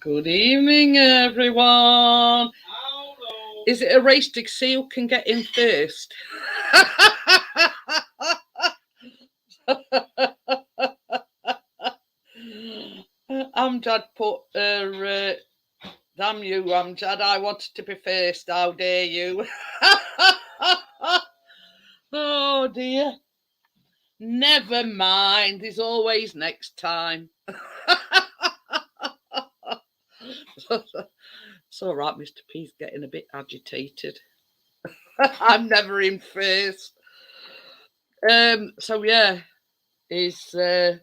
Good evening, everyone. Hello. Is it a race to see who can get in first? Amjad put damn you, Amjad. I wanted to be first. How dare you? Oh dear. Never mind. There's always next time. It's all right, Mr. P's getting a bit agitated. I'm never in first. So yeah, he's been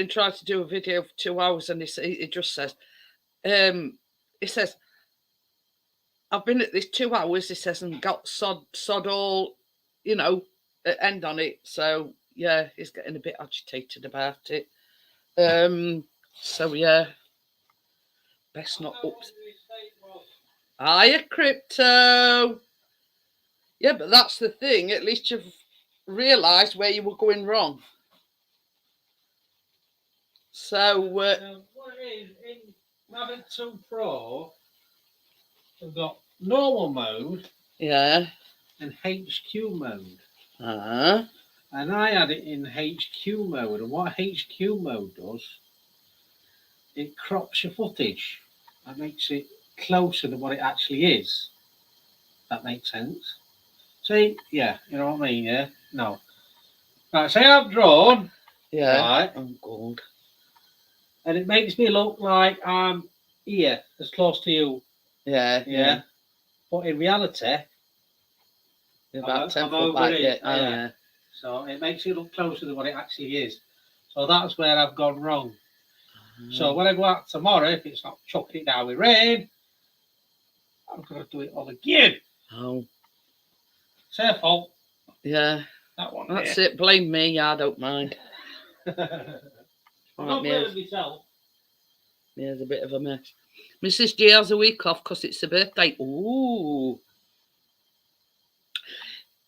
trying to do a video for 2 hours, and he just says, he says, I've been at this 2 hours. He says, and got sod all, end on it. So yeah, he's getting a bit agitated about it. So yeah, best not up. Hiya, crypto. Yeah, but that's the thing. At least you've realised where you were going wrong. So what it is, in Mavic 2 Pro, we've got normal mode yeah, and HQ mode. uh-huh. And I had it in HQ mode. And what HQ mode does, it crops your footage. That makes it closer to what it actually is. That makes sense. See, yeah, you know what I mean, yeah? No. Right, say I've drawn. Yeah. Right. Oh, God. And it makes me look like I'm here, as close to you. Yeah. Yeah. But in reality, You're about 10 I'm foot over back. it. Yeah. Oh, Yeah. yeah. So it makes it look closer than what it actually is. So that's where I've gone wrong. So when I go out tomorrow, if it's not chucking it down with rain, I'm going to do it all again. Oh. It's their fault. Yeah. That one. That's it. Blame me. I don't mind. I'm not blaming myself. Yeah, it's a bit of a mess. Mrs. G has a week off because it's her birthday. Ooh.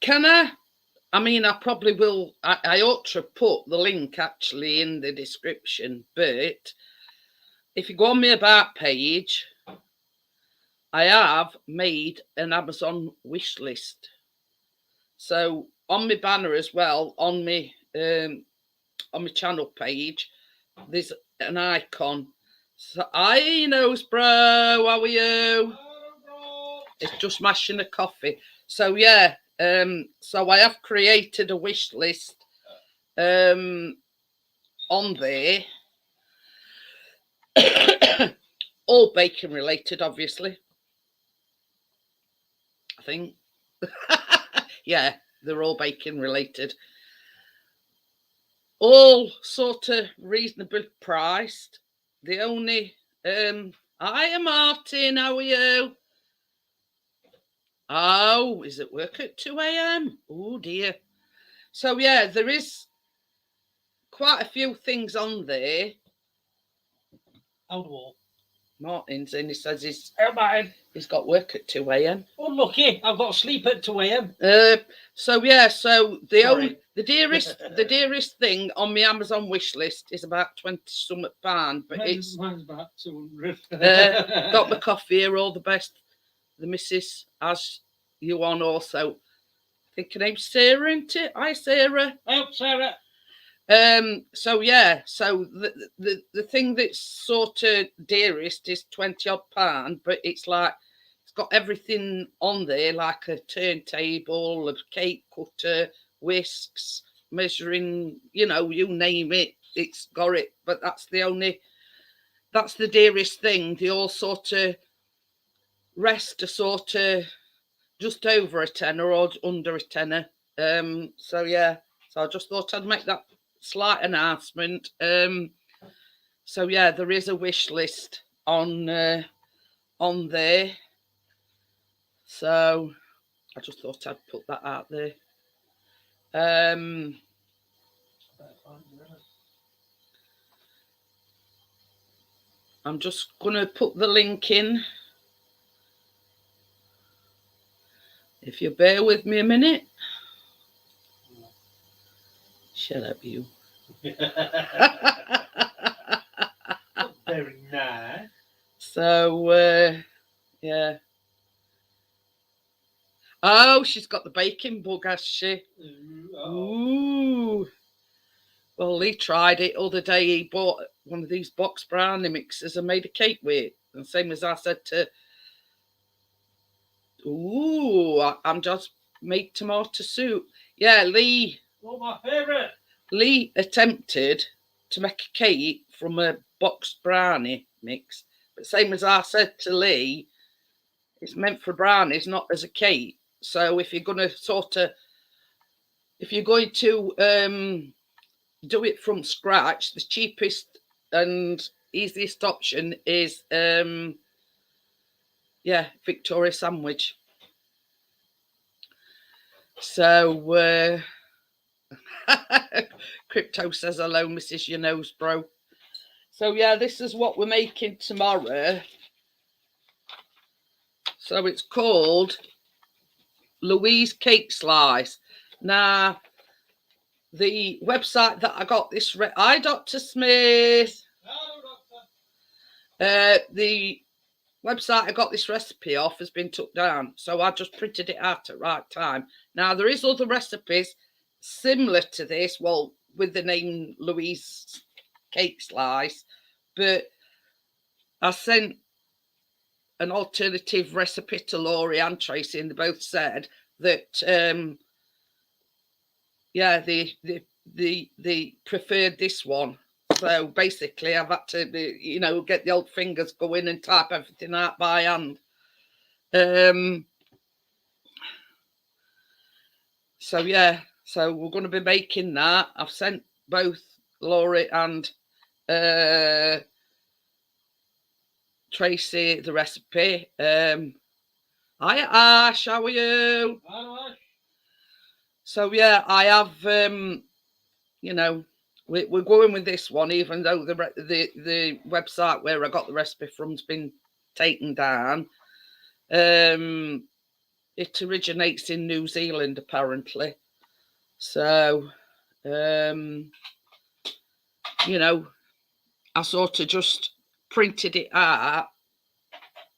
Can I? I mean, I probably will. I ought to put the link actually in the description, but if you go on my About page, I have made an Amazon wish list. So on my banner as well, on my channel page, there's an icon. So I knows, bro. How are you? It's just mashing a coffee. So yeah, so I have created a wish list on there. All bacon related, obviously. I think. Yeah, they're all bacon related. All sort of reasonably priced. The only hiya Martin, how are you? Oh, is it work at 2 a.m? Oh dear. So yeah, there is quite a few things on there. Out the wall. Martin's in, he says he's He's got work at 2 a.m. Unlucky, I've got to sleep at 2 a.m. So yeah, so the dearest thing on my Amazon wish list is about 20 something pound, but mine's about 200. Got my coffee here, all the best. The missus has you on also. I think her name's Sarah, isn't it? Hi Sarah. Hi Sarah. So yeah, so the thing that's sort of dearest is 20 odd pound, but it's like it's got everything on there, like a turntable, a cake cutter, whisks, measuring, you name it, it's got it. But that's the dearest thing. The all sort of rest are sort of just over a tenner or under a tenner. So yeah, so I just thought I'd make that slight announcement. So yeah, there is a wish list on there. So I just thought I'd put that out there. I'm just gonna put the link in. If you bear with me a minute. Shut up, you. Bear So yeah. Oh, she's got the baking bug, has she? Ooh. Well, he tried it other day. He bought one of these box brownie mixes and made a cake with it. And same as I said to, I'm just make tomato soup. Yeah, Lee. Oh, my favourite. Lee attempted to make a cake from a box brownie mix. But same as I said to Lee, it's meant for brownies, not as a cake. So if you're going to do it from scratch, the cheapest and easiest option is Victoria sandwich. So Crypto says hello, Mrs. Your Nose Bro. So yeah, this is what we're making tomorrow. So it's called Louise Cake Slice. Now, the website that I got this, hi Dr. Smith. Hello, Doctor. The website I got this recipe off has been took down, so I just printed it out at right time. Now there is other recipes similar to this, well, with the name Louise Cake Slice, but I sent an alternative recipe to Laurie and Tracy, and they both said that they preferred this one. So basically, I've had to, get the old fingers going and type everything out by hand. So yeah, so we're going to be making that. I've sent both Laurie and Tracy the recipe. Hi Ash, how are you? Hi, Ash. So yeah, I have we're going with this one, even though the website where I got the recipe from's been taken down. It originates in New Zealand apparently. So I sort of just printed it out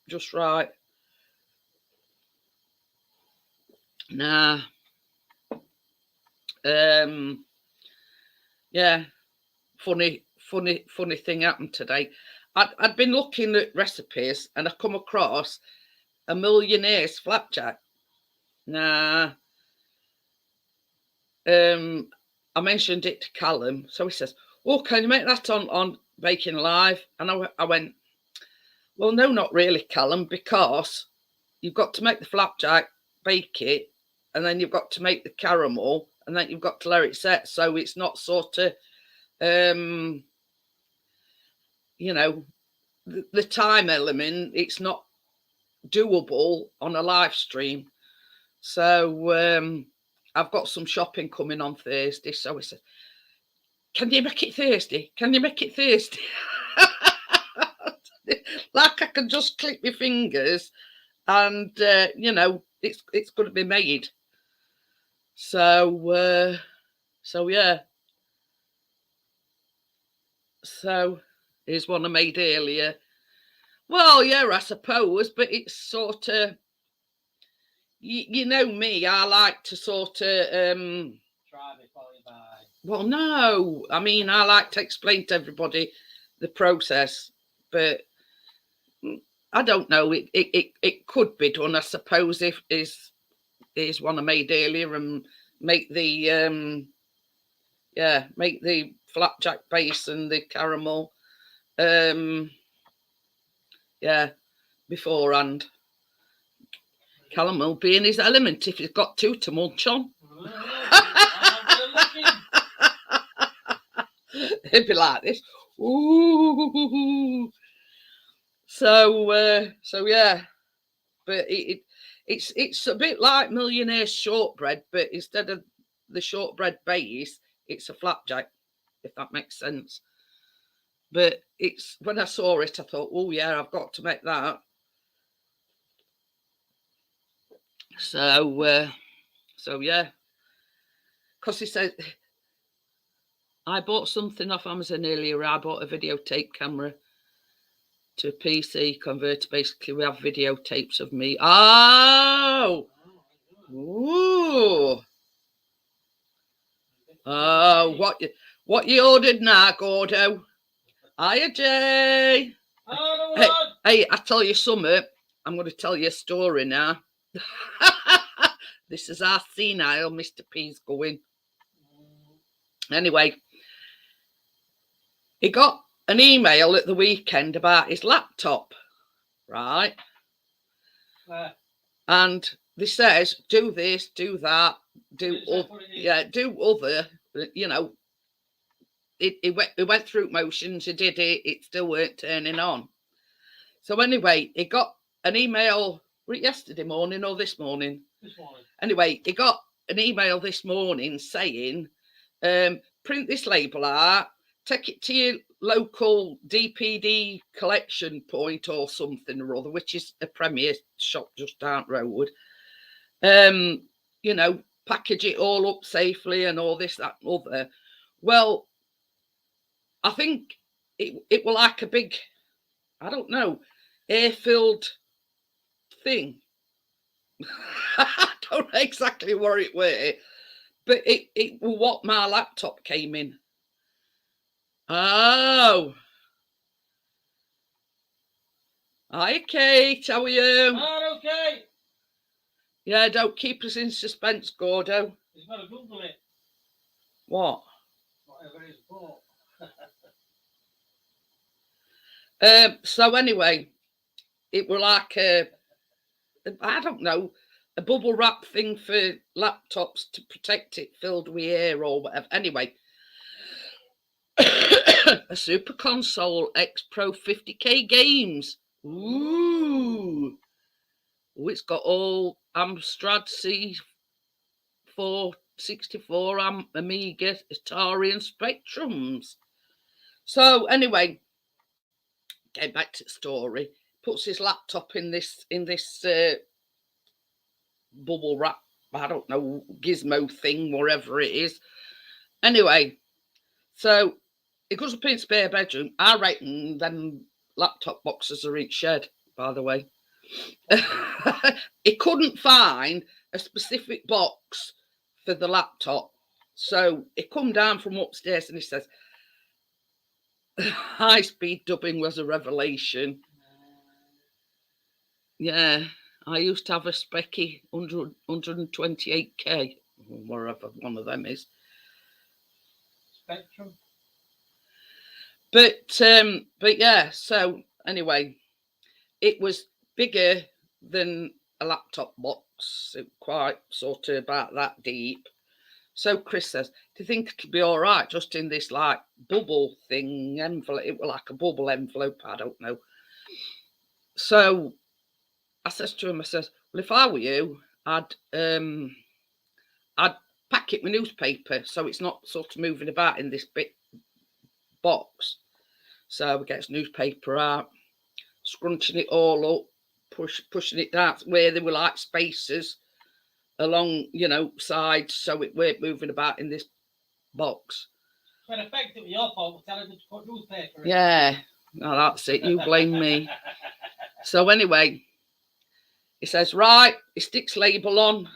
just right. Nah. Yeah, funny thing happened today. I'd been looking at recipes and I come across a millionaire's flapjack. Nah. I mentioned it to Callum, so he says, "Oh, can you make that on Baking Live?" And I went, "Well, no, not really, Callum, because you've got to make the flapjack, bake it, and then you've got to make the caramel, and then you've got to let it set. So it's not sort of, the time element. It's not doable on a live stream. So I've got some shopping coming on Thursday. So he said, can you make it Thursday? Can you make it Thursday?" Like I can just click my fingers and, it's going to be made. So yeah. So here's one I made earlier. Well, yeah, I suppose, but it's sort of, you know me, I like to sort of, Try before you buy. well, no, I mean, I like to explain to everybody the process, but I don't know. It could be done, I suppose, if is one I made earlier and make the make the flapjack base and the caramel beforehand. Callum will be in his element if he's got two to munch on. He'd be like this. Ooh. So yeah, but it's a bit like Millionaire's shortbread, but instead of the shortbread base, it's a flapjack, if that makes sense. But it's, when I saw it, I thought, oh yeah, I've got to make that. So yeah, because he said, I bought something off Amazon earlier. I bought a videotape camera, to a PC converter. Basically, we have videotapes of me. Oh! Ooh! Oh, what you ordered now, Gordo? Hiya, Jay. Hey, I tell you something. I'm going to tell you a story now. This is our senile Mr. P's going. Anyway, he got an email at the weekend about his laptop, right? And this says, do this, do that, do other, you know. It went through motions, it did it, it still weren't turning on. So anyway, he got an email yesterday morning or this morning. Anyway, he got an email this morning saying, print this label out, take it to your local DPD collection point or something or other, which is a Premier shop just down the road. You know, package it all up safely and all this, that, and other. Well, I think it was like a big, I don't know, air-filled thing. I don't know exactly where it were, but it was what my laptop came in. Oh. Hi, Kate. How are you? Oh, okay. Yeah, don't keep us in suspense, Gordo. He's got to Google it. What? Whatever it's for. So anyway, it was like I don't know, a bubble wrap thing for laptops to protect it, filled with air or whatever. Anyway, a Super Console X Pro 50k games. Ooh. Oh, it's got all Amstrad C464, Amiga, Atari, and Spectrums. So anyway, getting back to the story, puts his laptop in this bubble wrap, I don't know, gizmo thing, whatever it is. Anyway, so it goes up in spare bedroom. I reckon them laptop boxes are in shed, by the way. He couldn't find a specific box for the laptop. So he come down from upstairs and he says, high-speed dubbing was a revelation. Yeah, I used to have a Specky 128k, wherever one of them is. Spectrum. But yeah, so anyway, it was bigger than a laptop box. It quite sort of about that deep. So Chris says, do you think it'll be all right just in this like bubble thing envelope? It was like a bubble envelope, I don't know. So I says to him, I says, well, if I were you, I'd pack it with newspaper so it's not sort of moving about in this big box. So we get newspaper out, scrunching it all up, pushing it down where there were like spaces along, you know, sides, so it weren't moving about in this box. So in effect, it was your fault for telling them to put newspaper in. Yeah, no, that's it. You blame me. So anyway, he says, right, he sticks label on,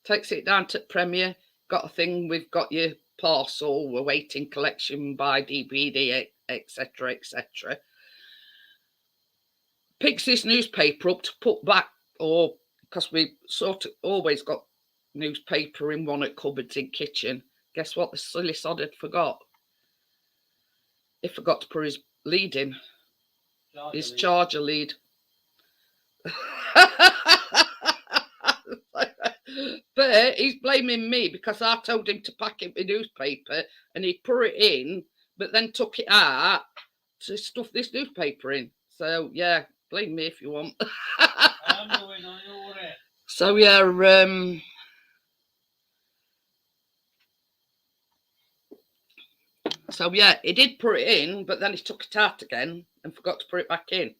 takes it down to Premier, got a thing, we've got your parcel, we're waiting collection by DPD, etc., etc. Picks this newspaper up to put back, or because we sort of always got newspaper in one of cupboards in kitchen. Guess what the silly sod had forgot? He forgot to put his lead in. Charger lead. But he's blaming me because I told him to pack it with newspaper and he put it in, but then took it out to stuff this newspaper in. So yeah, blame me if you want. So yeah, he did put it in, but then he took it out again and forgot to put it back in.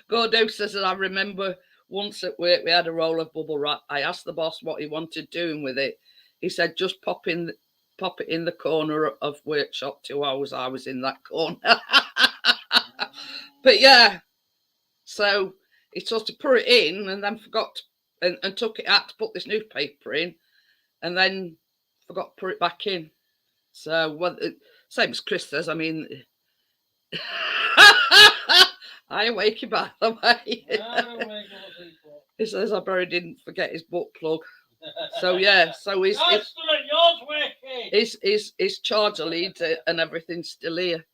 Gordo says that I remember once at work we had a roll of bubble wrap. I asked the boss what he wanted doing with it. he said, just pop it in the corner of workshop 2 hours. I was in that corner. But yeah, so he sort of put it in and then forgot and took it out to put this newspaper in, and then forgot to put it back in. So, well, same as Chris says, I mean, I awake you, by the way. He says I probably didn't forget his butt plug. So yeah, so his charger lead and everything's still here.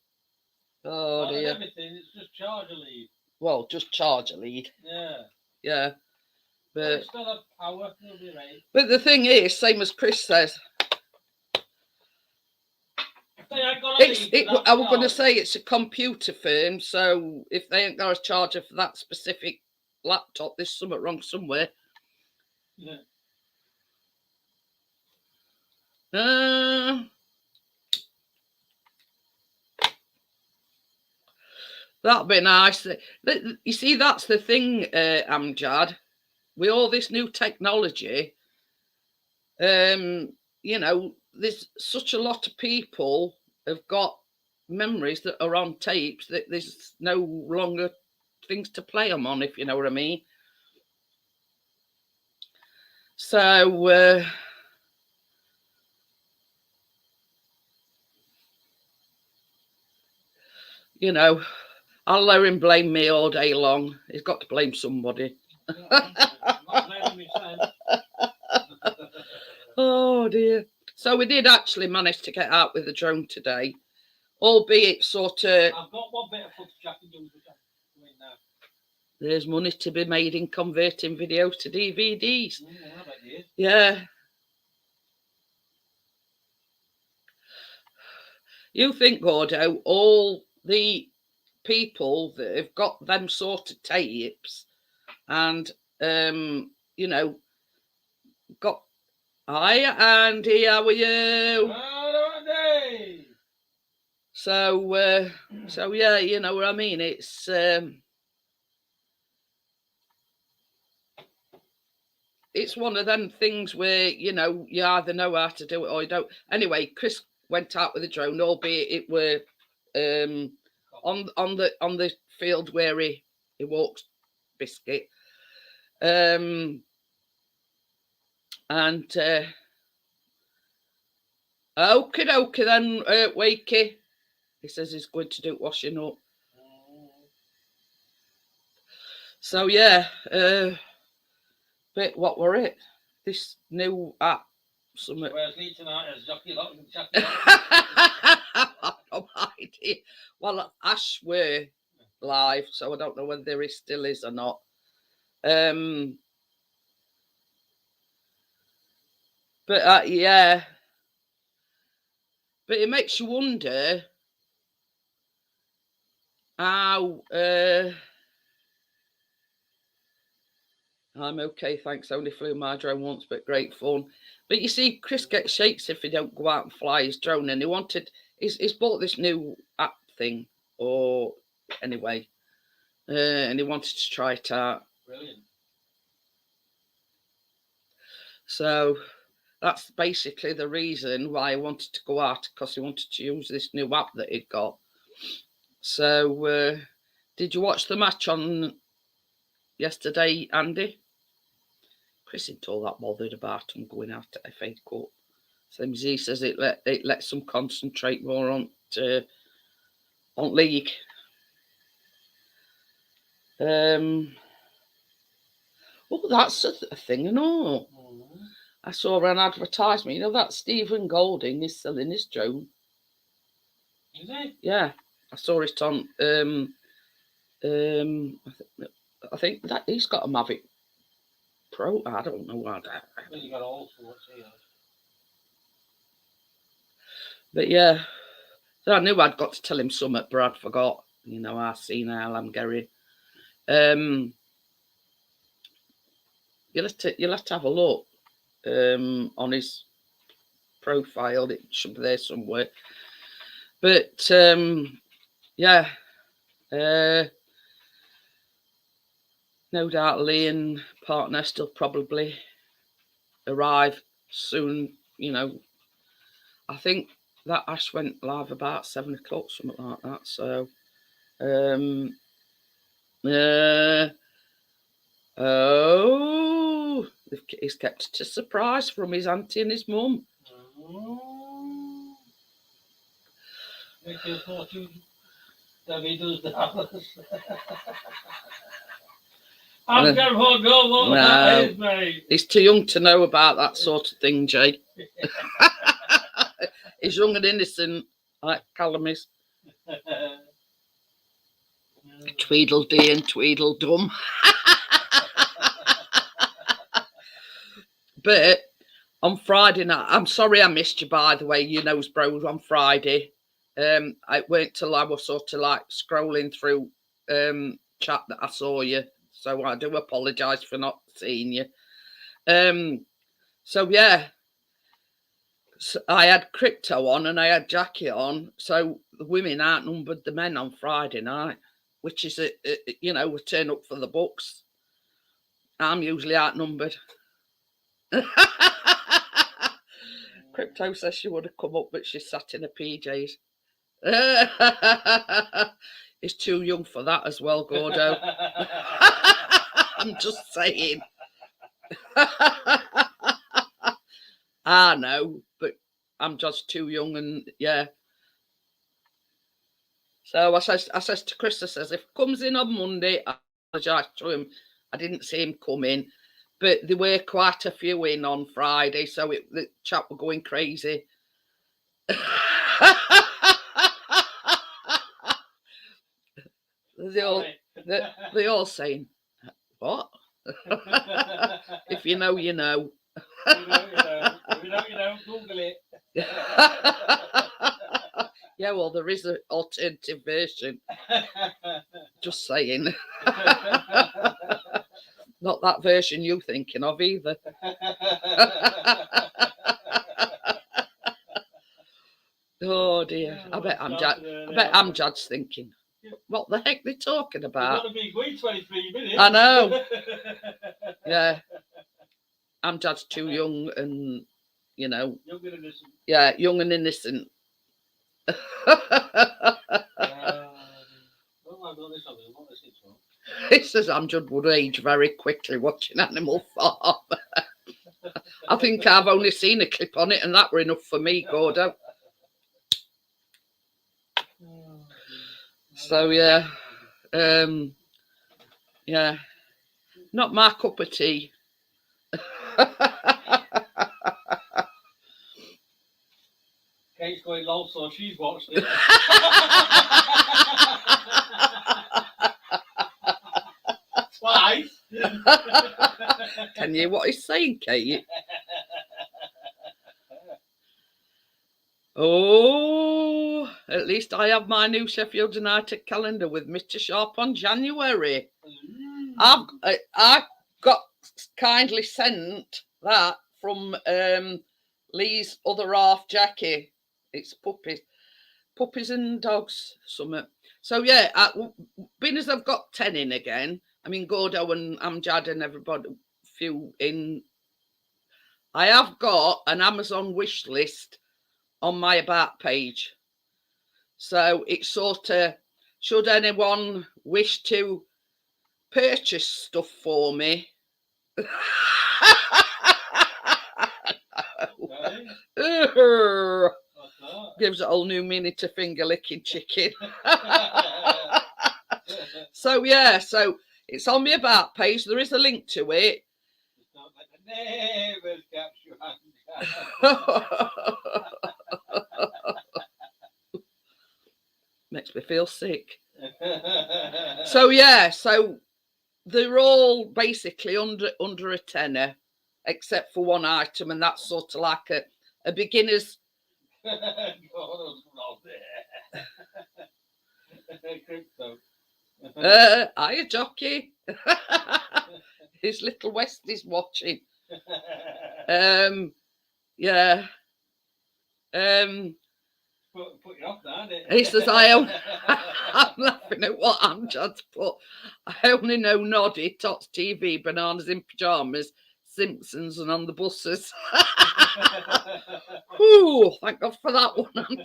Oh Not dear. everything, it's just charger lead. Well, just charger lead. Yeah. Yeah. But still have power, right. But the thing is, same as Chris says, I was going to say it's a computer firm, so if they ain't got a charger for that specific laptop, there's something wrong somewhere. Yeah. That'd be nice. You see, that's the thing, Amjad. With all this new technology, you know, there's such a lot of people have got memories that are on tapes that there's no longer things to play them on, if you know what I mean. So, you know, I'll let him blame me all day long. He's got to blame somebody. Oh dear. So we did actually manage to get out with the drone today, albeit sort of. I've got one bit of footage I can do now. There's money to be made in converting videos to DVDs. Yeah. Yeah. You think, Gordo, all the people that have got them sort of tapes and, you know, got... Hi, Andy, how are you? Andy. So yeah, you know what I mean? It's one of them things where, you know, you either know how to do it or you don't. Anyway, Chris went out with a drone, albeit it were on the field where he walks biscuit. And okie dokie then, Wakey. He says he's going to do washing up. So yeah, but what were it? This new app. Something. Where's Lee tonight? No idea. Well, Ash were live, so I don't know whether he still is or not. But yeah. But it makes you wonder how. I'm okay, thanks. Only flew my drone once, but great fun. But you see, Chris gets shakes if he don't go out and fly his drone, and he's bought this new app thing, or anyway, and he wanted to try it out. Brilliant. So that's basically the reason why I wanted to go out, because he wanted to use this new app that he'd got. So, did you watch the match on yesterday, Andy? Chris isn't all that bothered about him going out to FA Cup. Same as he says, it lets them concentrate more on league. Oh, that's a thing, and all. Mm-hmm. I saw an advertisement. You know that Stephen Golding is selling his drone. Is he? Yeah, I saw it on. I think that he's got a Mavic Pro. I don't know what. You got all sorts here. But yeah, so I knew I'd got to tell him something, but I'd forgot. You know, I see now I'm getting. You'll have to have a look on his profile. It should be there somewhere. But yeah, no doubt Lee and partner still probably arrive soon you know, I think that Ash went live about 7 o'clock, something like that. So, oh, he's kept it a surprise from his auntie and his mum. Oh. Make your fortune, Debbie does Dallas. I'm going to know what that is, mate. He's too young to know about that sort of thing, Jay. He's young and innocent, like Callum is. Tweedledee and Tweedledum. But on Friday night, I'm sorry I missed you, by the way, you knows bros, on Friday. I went till I was sort of like scrolling through chat that I saw you. So I do apologise for not seeing you. So yeah, so I had Crypto on and I had Jackie on. So the women outnumbered the men on Friday night, which is, you know, we turn up for the books. I'm usually outnumbered. Crypto says she would have come up, but she sat in her PJs. He's too young for that as well, Gordo. I'm just saying. I know, but I'm just too young, and yeah. So I says to Chris, I says, if he comes in on Monday, I apologise to him. I didn't see him come in, but there were quite a few in on Friday, so the chat were going crazy. They all saying, what? If you know, you know. If you know, you know. Google it. Yeah, well, there is an alternative version. Just saying. Not that version you're thinking of either. Oh dear. I bet Amjad's thinking, what the heck they talking about? It's be 23 minutes. I know. Yeah. Amjad's too young and, you know. Young and innocent. Yeah, young and innocent. He says Amjad would age very quickly watching Animal Farm. I think I've only seen a clip on it, and that were enough for me, Gordo. So yeah, yeah, not my cup of tea. Kate's going low, so she's watched it. Twice. Can you hear what he's saying, Kate? Oh, at least I have my new Sheffield United calendar with Mr. Sharp on January. I got kindly sent that from Lee's other half, Jackie. It's puppies and dogs, summit. So yeah, being as I've got 10 in again, I mean Gordo and Amjad and everybody, few in. I have got an Amazon wish list on my about page. So it's sort of, should anyone wish to purchase stuff for me? Gives it a whole new meaning to finger licking chicken. So yeah, so it's on my about page. There is a link to it. Makes me feel sick. So yeah, so they're all basically under a tenner, except for one item, and that's sort of like a beginner's. Hiya, jockey. His little West is watching. Yeah. Put you off now, didn't it? He says, I'm laughing at what Amjad's put. I only know Noddy, Tots TV, Bananas in Pyjamas, Simpsons and on the buses. Whew, thank God for that one.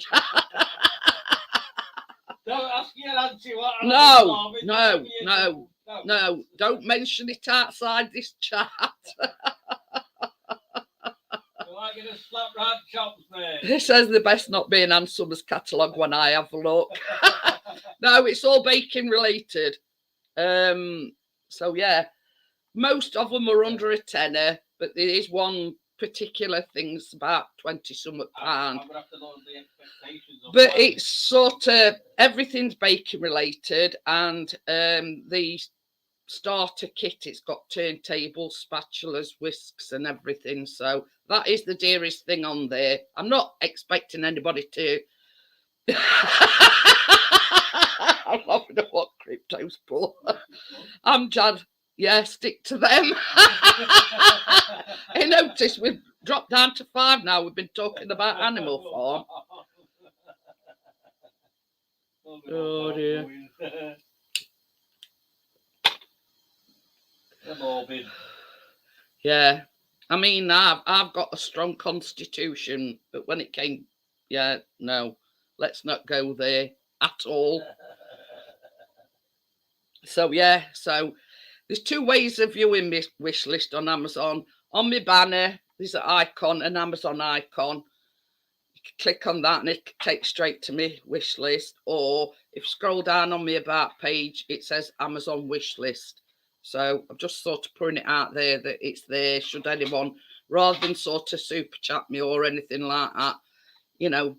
Don't ask your auntie what. No, don't mention it outside this chat. Like in a slap round chops, mate. It says the best not be an Ann Summers catalogue when I have a look. No, it's all baking related. So yeah, most of them are under a tenner, but there is one particular thing's about 20-something pound. I'm gonna have to lower the expectations. But it's sort of everything's baking related, and the starter kit, it's got turntables, spatulas, whisks and everything. So that is the dearest thing on there. I'm not expecting anybody to I'm laughing at what Crypto's put. I'm Jad. Yeah, stick to them. I noticed we've dropped down to 5 now. We've been talking about Animal Farm. Oh dear. Yeah, I mean, I've got a strong constitution, but when it came, yeah, no, let's not go there at all. So yeah, so there's 2 ways of viewing my wish list on Amazon. On my banner, there's an icon, an Amazon icon. You can click on that and it takes straight to my wish list. Or if you scroll down on my about page, it says Amazon wish list. So I'm just sort of putting it out there that it's there should anyone, rather than sort of super chat me or anything like that, you know.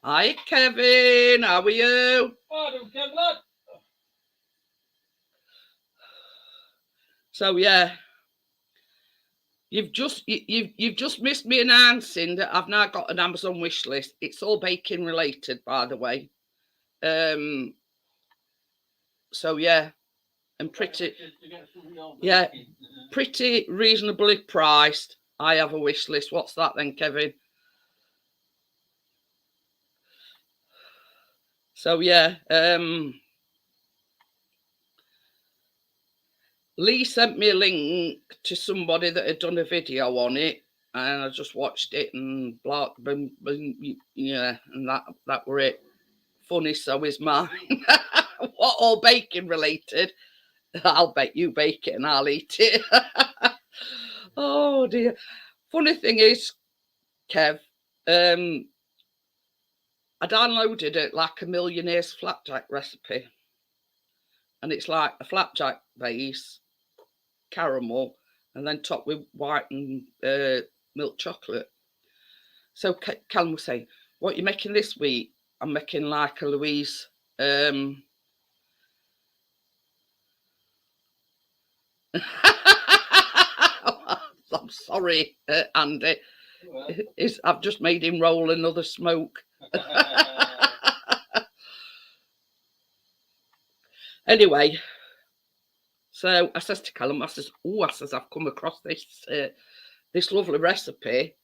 Hi Kevin, how are you? Oh, Kevin. So yeah, you've just missed me announcing that I've now got an Amazon wish list. It's all baking related, by the way. So yeah, and pretty reasonably priced. I have a wish list. What's that then, Kevin? So yeah, Lee sent me a link to somebody that had done a video on it, and I just watched it and blah, boom, boom, yeah, and that were it. Funny, so is mine. What, all baking related? I'll bet you bake it and I'll eat it. Oh dear. Funny thing is, Kev, I downloaded it like a millionaire's flapjack recipe, and it's like a flapjack base, caramel, and then topped with white and milk chocolate. So Callum was saying, what are you making this week? I'm making like a Louise I'm sorry, Andy. I've just made him roll another smoke. Anyway, so I says to Callum, I says, I've come across this lovely recipe.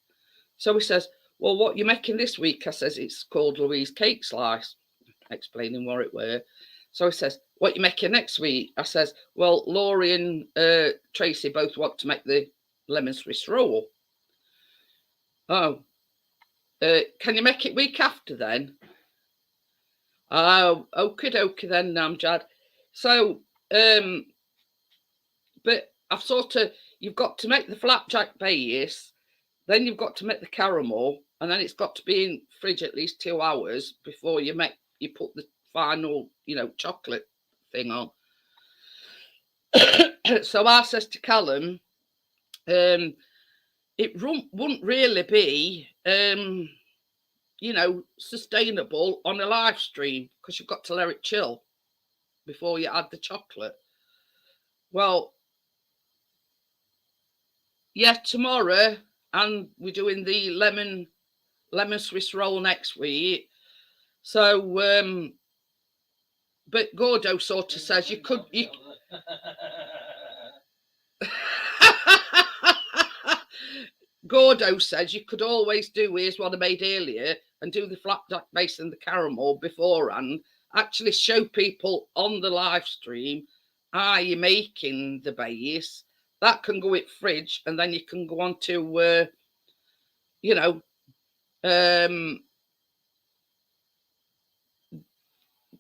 So he says, well, what are you making this week? I says, it's called Louise Cake Slice, explaining what it were. So he says, what are you making next week? I says, well, Laurie and Tracy both want to make the lemon Swiss roll. Oh, can you make it week after then? Oh, okie dokie then, Namjad. So, but I've sort of, you've got to make the flapjack base, then you've got to make the caramel, and then it's got to be in fridge at least 2 hours before you put the final, chocolate thing on. So I says to Callum, it wouldn't really be, sustainable on a live stream because you've got to let it chill before you add the chocolate. Well, yeah, tomorrow, and we're doing the lemon Swiss roll next week. So, but Gordo sort of says you could. Gordo says you could always do, here's what I made earlier, and do the flapjack base and the caramel beforehand. Actually show people on the live stream how you're making the base, that can go in fridge, and then you can go on to, you know,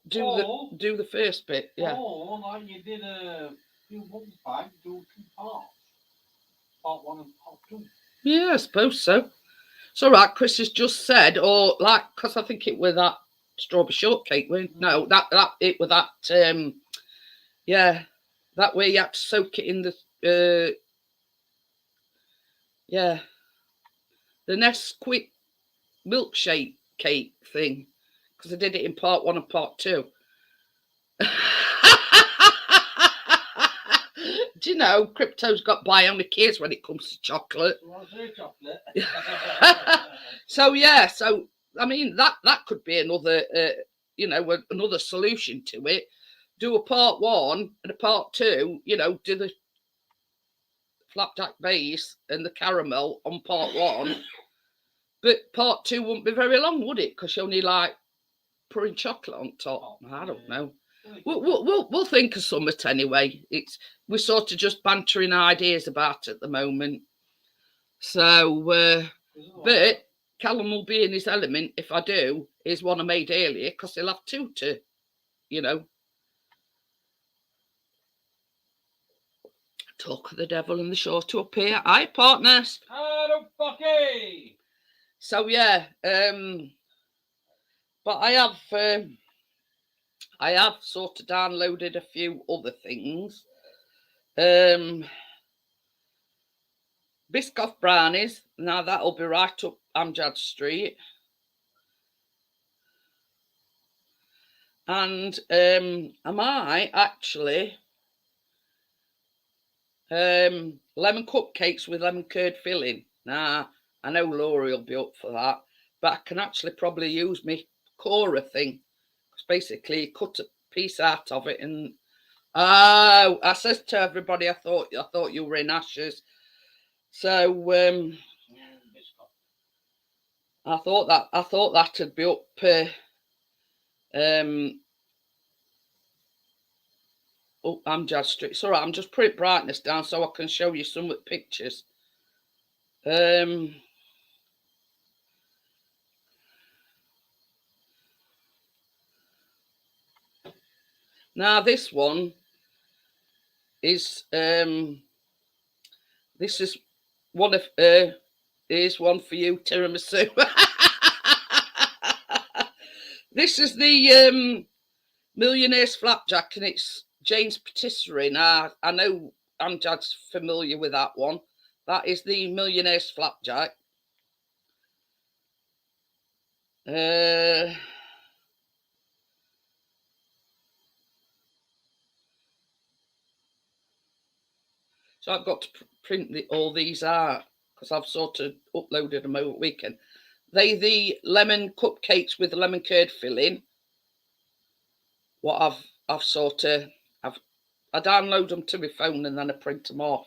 do the first bit. Yeah. Or like you did a few months back, do 2 parts, part 1 and part 2. Yeah, I suppose so. It's all right. Chris has just said, or like, because I think it was that strawberry shortcake. No, that it was that. Yeah, that way you had to soak it in the. Yeah, the Nesquik milkshake cake thing, because I did it in part 1 and part 2. Do you know Crypto's got bionic ears when it comes to chocolate? What's her chocolate? So yeah, so I mean that could be another, you know, another solution to it. Do a part 1 and a part 2. You know, do the flapjack base and the caramel on part 1, but part 2 wouldn't be very long, would it? Because you only like pouring chocolate on top. I don't know. We'll think of something anyway. We're sort of just bantering ideas about it at the moment. So, but Callum will be in his element if I do. Is one I made earlier, because he'll have 2 to, you know. Talk of the devil and the sure to appear. Hi, partners. Hello, Bucky. So yeah, but I have sort of downloaded a few other things. Biscoff brownies. Now that'll be right up Amjad Street. And I might actually lemon cupcakes with lemon curd filling. Now I know Laurie will be up for that, but I can actually probably use my Cora thing. Because basically you cut a piece out of it and I says to everybody, I thought you were in Ashes. So I thought that'd be up Amjad Street. It's all right, I'm just putting brightness down so I can show you some pictures. Now this one is this is one of here's one for you, tiramisu. This is the Millionaire's Flapjack, and it's Jane's Patisserie. Now I know Amjad's familiar with that one. That is the Millionaire's Flapjack. So I've got to print all these out because I've sort of uploaded them over the weekend. They the lemon cupcakes with lemon curd filling. What I've sort of I download them to my phone and then I print them off.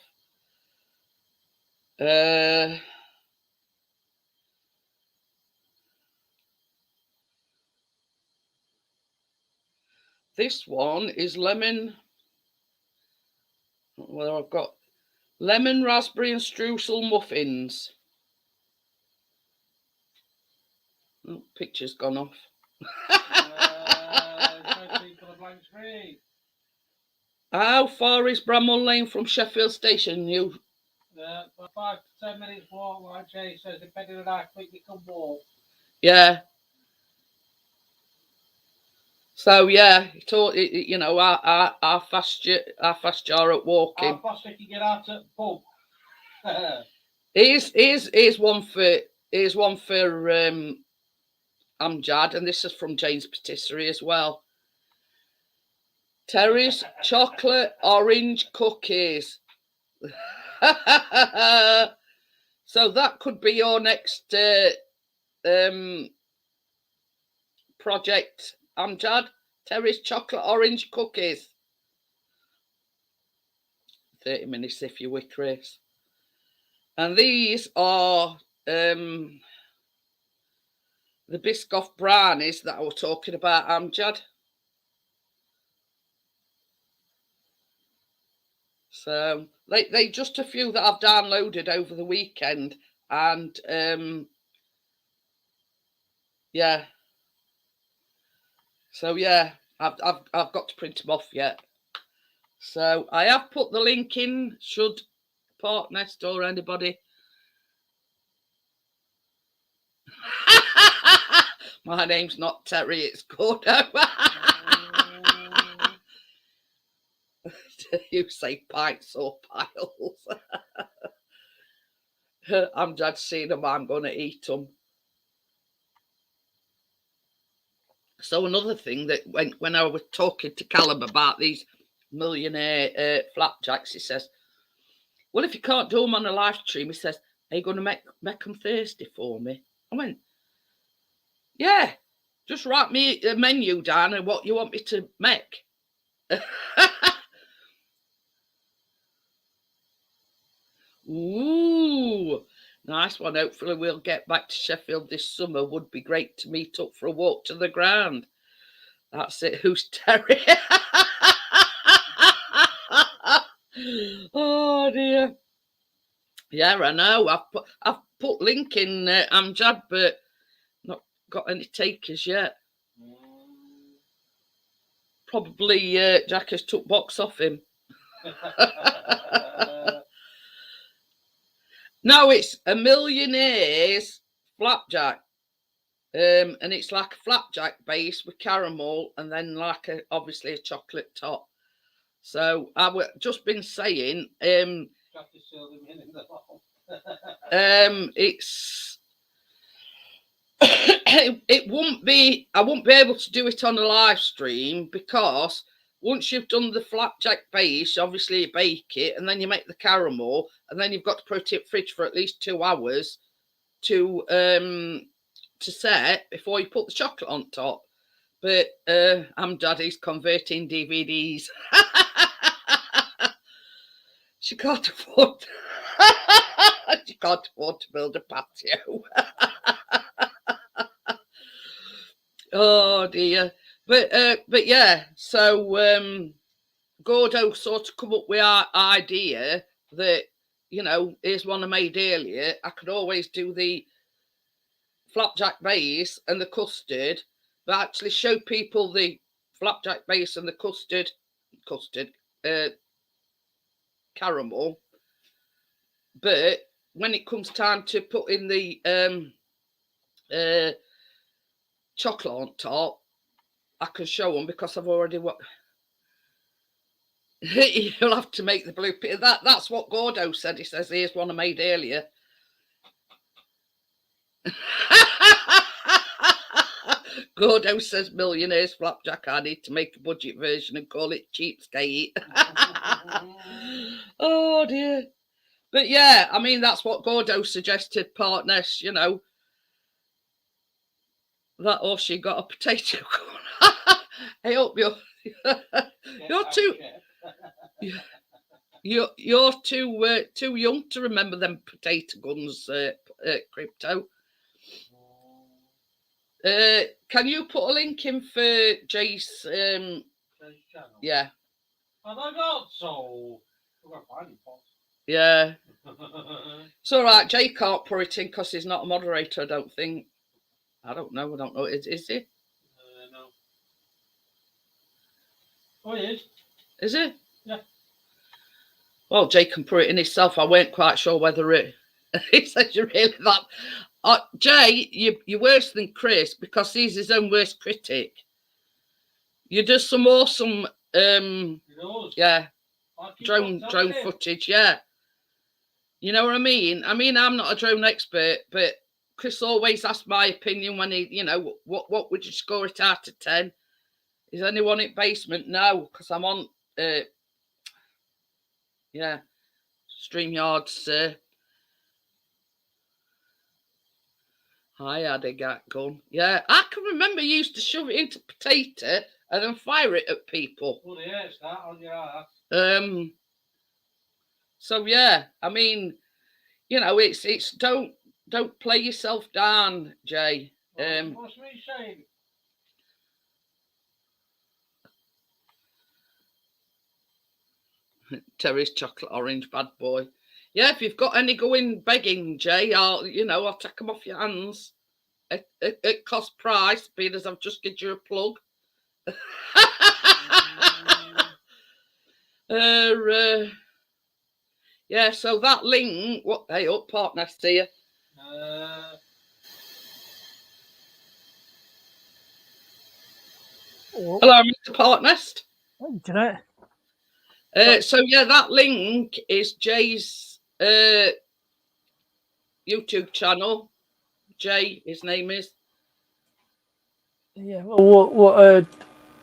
This one is lemon. Well, I've got lemon, raspberry, and streusel muffins. Oh, picture's gone off. How far is Bramwell Lane from Sheffield Station? You? 5 to 10 minutes walk, like Jay says, depending on how quick you can walk. Yeah. So yeah, you know, our fast you are at walking. How fast you can get out at the pub? Here's one for Amjad, and this is from Jane's Patisserie as well. Terry's chocolate orange cookies. So that could be your next project, Amjad. Terry's chocolate orange cookies. 30 minutes if you wish, Chris. And these are the Biscoff brownies that I was talking about, Amjad. So they just a few that I've downloaded over the weekend, and yeah. So yeah, I've got to print them off yet. So I have put the link in. Should Partnest or anybody. My name's not Terry, it's Gordo. You say pints or piles. I'm just seeing them, I'm going to eat them. So another thing that when I was talking to Callum about these millionaire flapjacks, he says, well, if you can't do them on a live stream, he says, are you going to make them Thursday for me? I went, yeah, just write me a menu down and what you want me to make. Ooh, nice one. Hopefully we'll get back to Sheffield this summer. Would be great to meet up for a walk to the ground. That's it. Who's Terry? Oh dear. Yeah, I know. I've put link in Amjad, but not got any takers yet. Probably Jack has took box off him. No, it's a millionaire's flapjack. And it's like a flapjack base with caramel and then like obviously a chocolate top. So I've just been saying it's it won't be, I won't be able to do it on a live stream because once you've done the flapjack base, obviously you bake it and then you make the caramel and then you've got to put it in the fridge for at least 2 hours to set before you put the chocolate on top. But I'm Daddy's converting DVDs. She can't afford she can't afford to build a patio. Oh dear. But yeah, so Gordo sort of come up with our idea that, you know, here's one I made earlier. I could always do the flapjack base and the custard, but actually show people the flapjack base and the custard caramel. But when it comes time to put in the chocolate on top, I can show them because I've already you'll have to make the blueprint. That's what Gordo said. He says, here's one I made earlier. Gordo says, millionaires flapjack. I need to make a budget version and call it cheapskate. Oh dear. But yeah, I mean, that's what Gordo suggested, Partners, you know. That or she got a potato gun. I hope you're you're too young to remember them potato guns, Crypto. Can you put a link in for Jace? Channel? Yeah. Have I got so? I've got finding pot. Yeah. It's all right. Jay can't put it in because he's not a moderator, I don't think. I don't know. Is he? No. Oh, he is. Is he? Yeah. Well, Jay can put it in himself. I weren't quite sure whether it. He says you're really that. Jay, you're worse than Chris because he's his own worst critic. You do some awesome, yeah, drone footage, yeah. You know what I mean? I mean, I'm not a drone expert, but Chris always asks my opinion when he, you know, what would you score it out of 10? Is anyone in basement? No, because I'm on, yeah, StreamYard's. I had a gat gun. Yeah, I can remember you used to shove it into potato and then fire it at people. Well, yeah, it's that on your ass. So yeah, I mean, you know, it's don't play yourself down, Jay. What's me saying? Terry's chocolate orange bad boy. Yeah, if you've got any going begging, Jay, I'll take them off your hands at cost price, being as I've just given you a plug. Yeah, so that link, what they up partner to you? Hello, Mr. Partnest. So yeah, that link is Jay's YouTube channel. Jay, his name is. Yeah. Well, what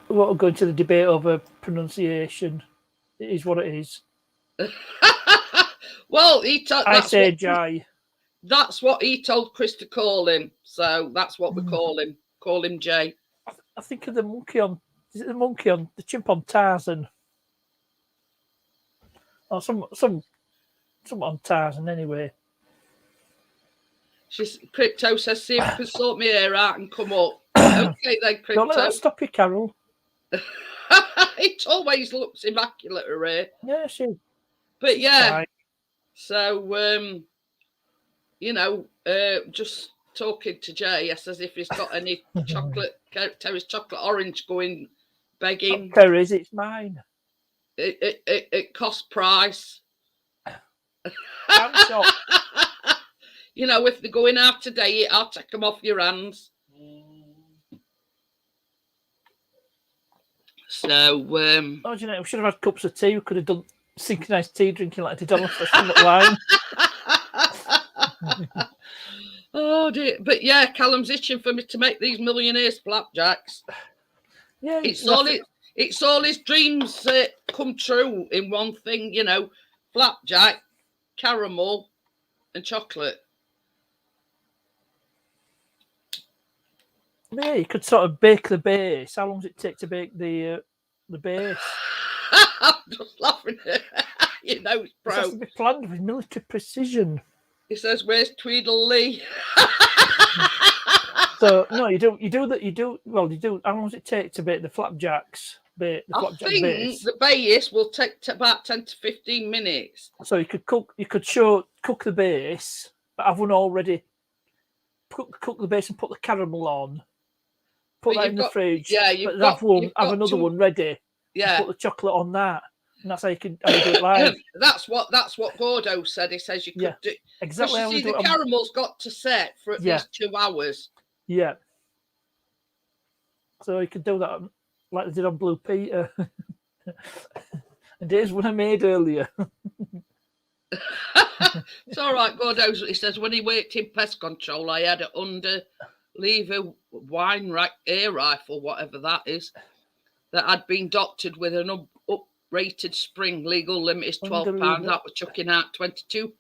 will go into the debate over pronunciation? It is what it is. Well, I say Jay. That's what he told Chris to call him, so that's what we call him. Call him Jay. I think of the monkey on. Is it the monkey on the chimp on Tarzan? Or some on Tarzan anyway. Crypto says, see if you can sort me hair out and come up. Okay then, Crypto. Don't let that stop you, Carol. It always looks immaculate, her hair. Yeah, she. But yeah, right. So just talking to Jay, I says if he's got any Terry's chocolate orange going begging. Not Terry's, it's mine. It cost price. If they're going out today, I'll take them off your hands. So, we should have had cups of tea. We could have done synchronized tea drinking like I did on the line. Oh dear! But yeah, Callum's itching for me to make these millionaires flapjacks. Yeah, it's all his dreams come true in one thing. Flapjack, caramel, and chocolate. Yeah, you could sort of bake the base. How long does it take to bake the base? I'm just laughing at it. Bro. It has to be planned with military precision. He says, "Where's Tweedledee?" So no, you do. How long does it take to bake the flapjacks? I think the base will take about 10 to 15 minutes. So you could cook the base, but have one already. Cook the base and put the caramel on. Put that in the fridge. Yeah, have another one ready. Yeah. Put the chocolate on that, and that's how you do it live. That's what Gordo said. He says you could do exactly. You see, the caramel's got to set for at least 2 hours. Yeah. So you could do that like they did on Blue Peter. And here's one I made earlier. It's all right, Gordo. He says when he worked in pest control, I had an underlever wine air rifle, whatever that is, that had been doctored with an up-rated spring. Legal limit is £12. That was chucking out £22.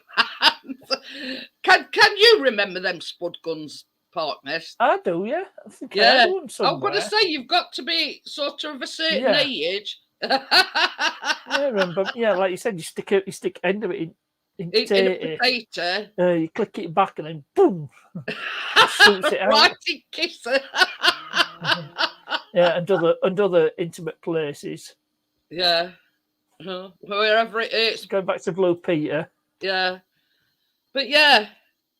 Can you remember them spud guns, Partnest? I do, yeah. I think I had one somewhere. I'm going to say you've got to be sort of a certain age. I remember. Yeah, like you said, you stick end of it in potato. You click it back and then boom, shoots it out. Right in kisser. Yeah, and other intimate places. Yeah, wherever it is. Going back to Blue Peter. Yeah, but yeah,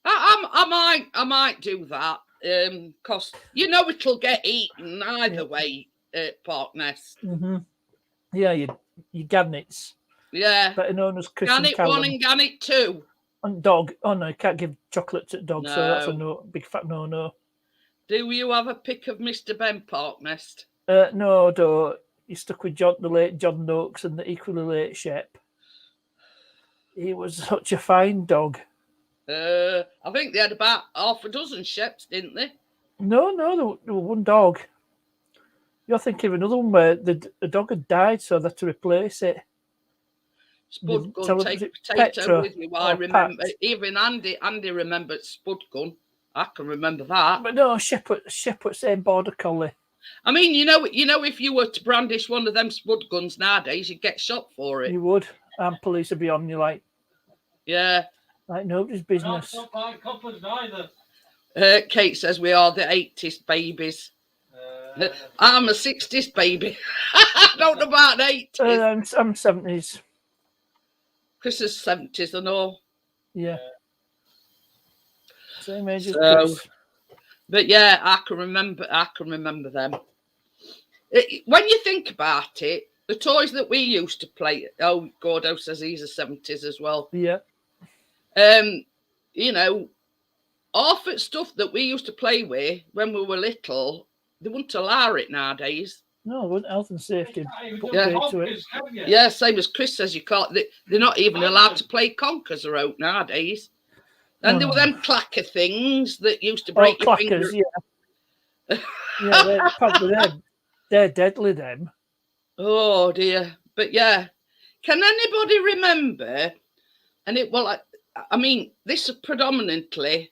I might do that. Cause it'll get eaten either way. Partnest. Mm-hmm. Yeah, your gannets. Yeah. Better known as Chris Gannet and Callum. 1 and Gannet 2. And dog. Oh no, you can't give chocolate to dog, so that's a big fat no. Do you have a pic of Mr. Ben Partnest? No, I don't. You're stuck with the late John Noakes and the equally late Shep. He was such a fine dog. I think they had about half a dozen Sheps, didn't they? No, there was one dog. You're thinking of another one where the dog had died, so they had to replace it. Spud gun, take potato with you. I remember. Even Andy remembered Spud gun. I can remember that. But no, Shepherd, same border collie. I mean, if you were to brandish one of them Spud guns nowadays, you'd get shot for it. You would, and police would be on you like. Yeah. Like nobody's business. Not by coppers neither. Kate says we are the 80s babies. I'm a 60s baby. I don't know about 80s. I'm 70s. Chris's 70s and all. Yeah. Same age as Chris. But yeah, I can remember them. When you think about it, the toys that we used to play. Oh, Gordo says he's a 70s as well. Yeah. You know, half the stuff that we used to play with when we were little, they wouldn't allow it nowadays. No, wouldn't health and safety. Yeah, same as Chris says, you can't. They're not even allowed to play Conkers or Oak nowadays. And there were them clacker things that used to break your clackers, finger. Yeah. Yeah, probably them. They're deadly, them. Oh dear. But yeah, can anybody remember? And I mean, this is predominantly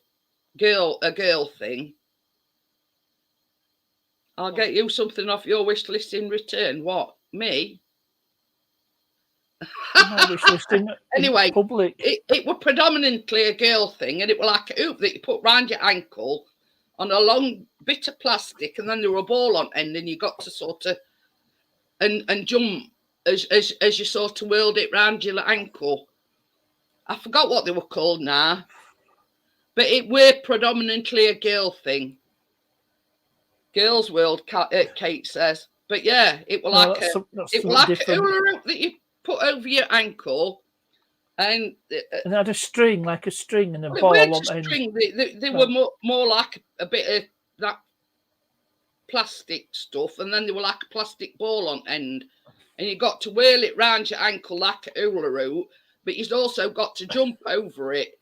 a girl thing. I'll get you something off your wish list in return. What? Me? Wish list anyway, public. It was predominantly a girl thing, and it was like a hoop that you put round your ankle on a long bit of plastic, and then there were a ball on end, and you got to sort of and jump as you sort of whirled it round your ankle. I forgot what they were called now, but it were predominantly a girl thing. Girls' world, Kate says. But yeah, it was like a hula hoop that you put over your ankle, and it had a string, like a string, and a ball on the end. They were more like a bit of that plastic stuff, and then they were like a plastic ball on end, and you got to whirl it round your ankle like a hula hoop, but you'd also got to jump over it.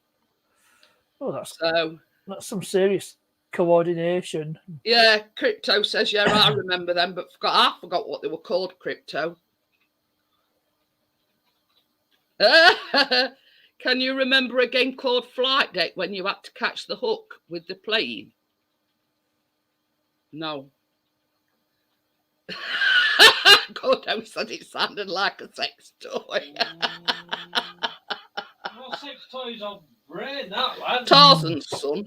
Oh, that's some serious coordination. Yeah, Crypto says, yeah, I remember them, but I forgot what they were called, Crypto. Can you remember a game called Flight Deck when you had to catch the hook with the plane? No. Gordo said it sounded like a sex toy. What sex toys on brain, that lad? Tarzan's son.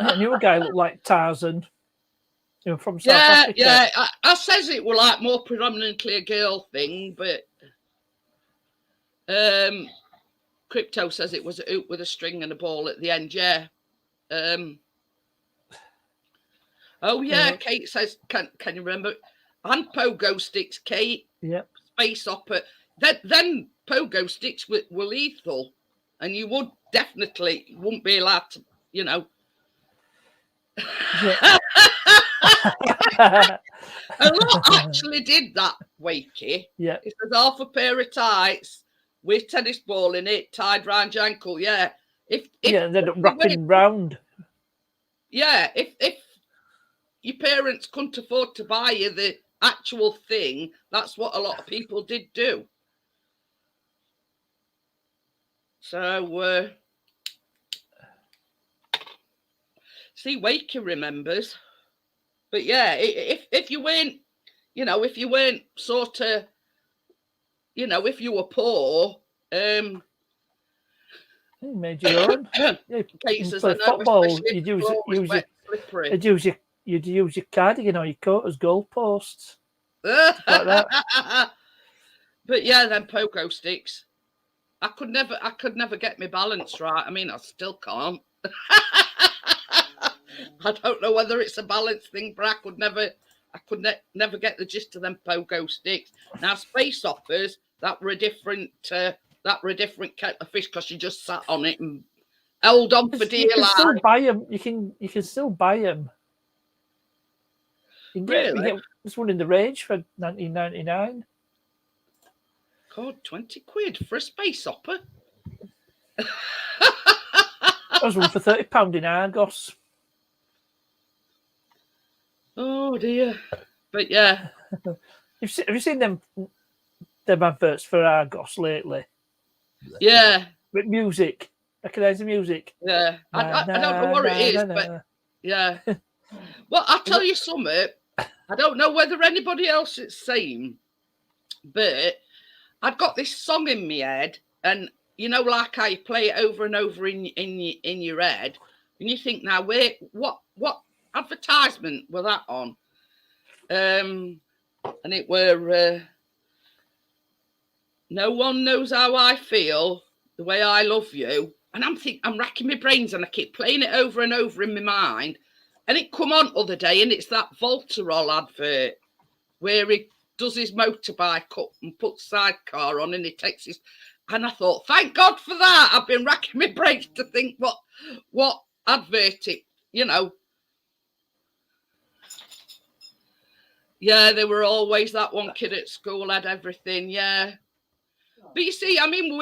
I knew a guy looked like Tarzan. From South Africa. Yeah. I says it were like more predominantly a girl thing, but Crypto says it was a hoop with a string and a ball at the end. Yeah. Oh yeah. Kate says, can you remember? And pogo sticks, Kate. Yep. Space opera. Then pogo sticks were lethal, and you wouldn't be allowed to, you know. Yeah. A lot actually did that, Wakey. Yeah. It says half a pair of tights with tennis ball in it, tied round your ankle. Yeah. If they're wrapping round. Yeah, if your parents couldn't afford to buy you the actual thing, that's what a lot of people did do. So see, Wakey remembers. But yeah, if you weren't, if you weren't sort of, if you were poor, you made your own. Kate says, play football. You'd use your cardigan or your coat as goalposts. Like that. But yeah, then pogo sticks. I could never get my balance right. I mean, I still can't. I don't know whether it's a balance thing, but I could never get the gist of them pogo sticks. Now, space hoppers, that were a different kettle of fish because you just sat on it and held on for dear life. You can still buy them. You can still buy them. You get this one in the range for $19.99. God, 20 quid for a space hopper. That was one for £30 in Argos. Oh dear. But yeah. Have you seen them adverts for Argos lately? Yeah. With music. Recognise the music? Yeah. I don't know what it is, but yeah. Well, I'll tell you something. I don't know whether anybody else is the same, but I've got this song in my head, and like how you play it over and over in your head, and you think, now, wait, what advertisement were that on? And it were No one knows how I feel, the way I love you. And I'm racking my brains and I keep playing it over and over in my mind. And it come on other day and it's that Voltarol advert where he does his motorbike up and puts sidecar on and he takes his... And I thought, thank God for that. I've been racking my brains to think what advert it, you know. Yeah, there were always that one kid at school had everything, yeah. But you see, I mean,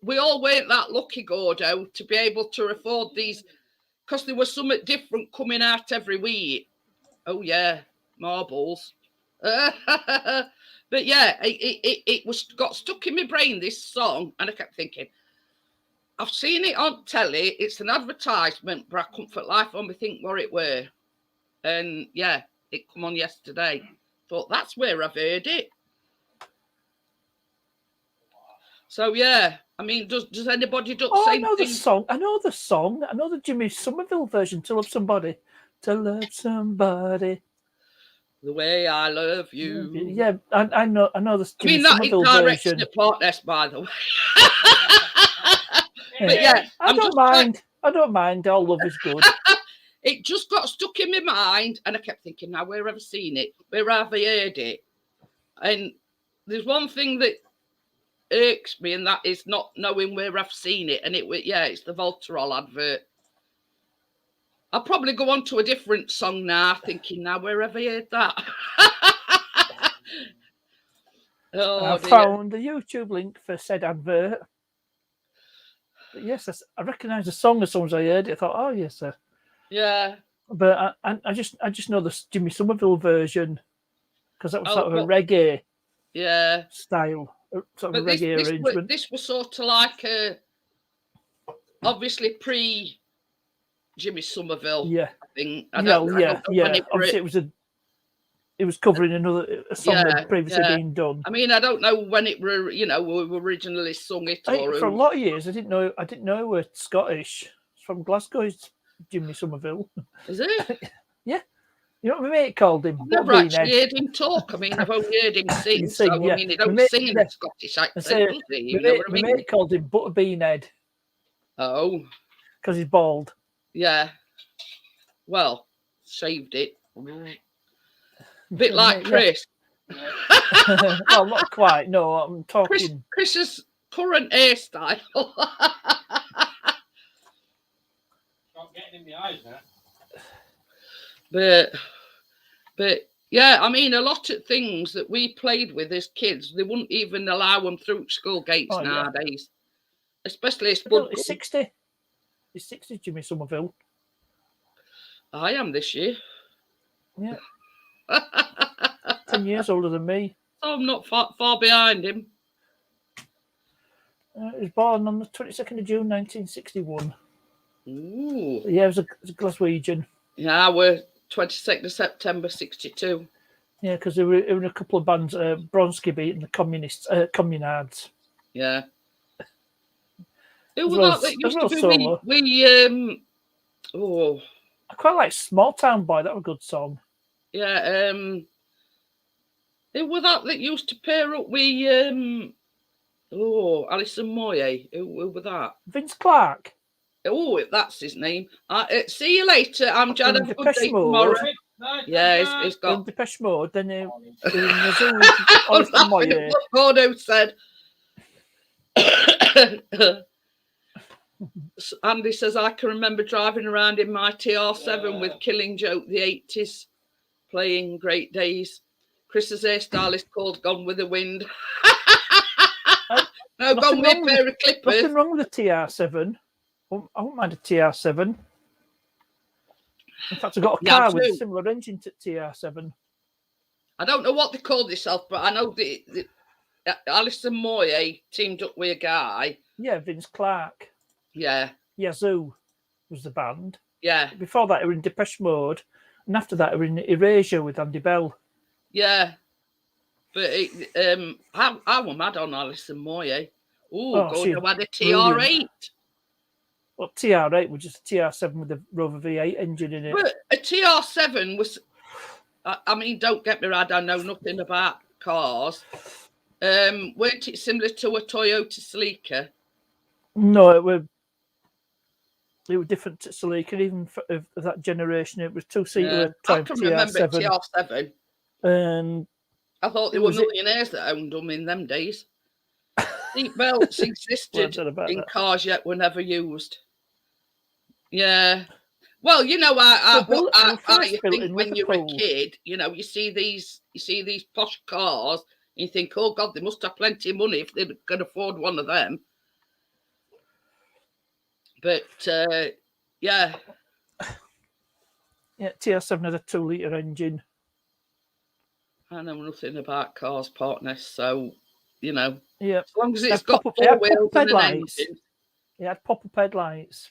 we all weren't that lucky, Gordo, to be able to afford these, because there was something different coming out every week. Oh, yeah, marbles. But yeah, it got stuck in my brain, this song, and I kept thinking, I've seen it on telly, it's an advertisement, but I couldn't for life on me think what it were. And yeah, it come on yesterday. Thought that's where I've heard it. So yeah, I mean, does anybody do the same I know thing? the song. I know the song. I know the Jimmy Somerville version. To love somebody, to love somebody. The way I love you. Yeah, I know. I know the Jimmy Somerville version. That is direction at Partness, by the way. But yeah, I don't mind. I don't mind. All love is good. It just got stuck in my mind, and I kept thinking, now where have I seen it? Where have I heard it? And there's one thing that irks me, and that is not knowing where I've seen it. And it's the Voltarol advert. I'll probably go on to a different song now, thinking, now where have I heard that? I found the YouTube link for said advert. But yes, I recognise the song as soon as I heard it. I thought, oh yes, sir. Yeah. But I just know the Jimmy Somerville version because that was sort of a reggae style, sort of a reggae arrangement. This was sort of like obviously pre Jimmy Somerville. Yeah. I think. Obviously, it was covering a song that had previously been done. I mean, I don't know when it were, we originally sung it. For a lot of years, I didn't know it was Scottish. It's from Glasgow. It's Jimmy Somerville. Is it? Yeah. You know what my mate called him? I've never actually heard him talk. I mean, I've only heard him sing. I mean, he don't sing in a Scottish accent, does he? My mate called him Butterbean Head. Oh. Because he's bald. Yeah. Well, shaved it. A bit like Chris. Well, not quite. No, I'm talking. Chris's current hairstyle. Not getting in the eyes now. But yeah, I mean, a lot of things that we played with as kids, they wouldn't even allow them through school gates nowadays. Especially He's 60. He's 60, Jimmy Somerville. I am this year. Yeah. 10 years older than me. So I'm not far behind him. He was born on the 22nd of June, 1961. Ooh. Yeah, he was a Glaswegian. Yeah, we're 22nd of September, 62. Yeah, because they were in a couple of bands, Bronski Beat and the Communards. Yeah. Who was that used to be? I quite like Small Town Boy. That was a good song. Yeah. Who was that used to pair up with Alison Moyet? Who was that? Vince Clarke. Oh, that's his name. See you later. I'm Jan. Have a good day tomorrow. Yeah, he's got Depeche Mode. Then Alison Moyet. Gordo said. Andy says, I can remember driving around in my TR7 with Killing Joke, the 80s, playing Great Days. Chris's hairstyle is called Gone with the Wind. No, Gone with a pair of clippers. Nothing wrong with the TR7. I won't mind a TR7. In fact, I've got a car with a similar engine to TR7. I don't know what they call themselves, but I know the Alison Moyet teamed up with a guy. Yeah, Vince Clarke. Yeah. Yazoo was the band. Yeah. Before that, they were in Depeche Mode. And after that, they were in Erasure with Andy Bell. Yeah. But I was mad on Alison Moyet. She had a TR8. Brilliant. Well, TR8 was just a TR7 with a Rover V8 engine in it. But a TR7 was... I mean, don't get me wrong, I know nothing about cars. Weren't it similar to a Toyota Celica? No, it were different to Celica, even of that generation. It was 2-seater. I can remember TR7. TR7. And I thought there were millionaires that owned them in them days. Seat belts existed in cars yet were never used. Yeah. Well, you know, I think when you're a kid, you know, you see these posh cars, and you think, oh God, they must have plenty of money if they could afford one of them. But yeah. Yeah, TR7 had a 2-litre engine. I know nothing about cars, partner, so you know. Yeah. As long as it's got 4 wheels and an engine. It had pop-up headlights.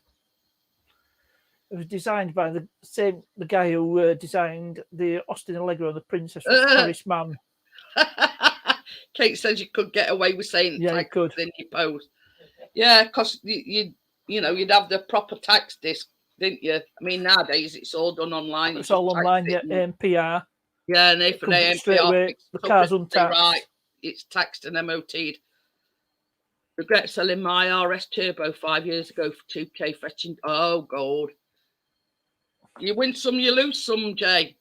It was designed by the guy who designed the Austin Allegro, the Princess, Paris Man. Kate says you could get away with saying you could in your post. Yeah, because you know, you'd have the proper tax disc, didn't you? I mean, nowadays it's all done online. It's all online, yeah. ANPR. Yeah, and if the ANPR the car's untaxed, right, it's taxed and MOT'd. Regret selling my RS Turbo 5 years ago for 2K fetching. Oh God, you win some, you lose some, Jay.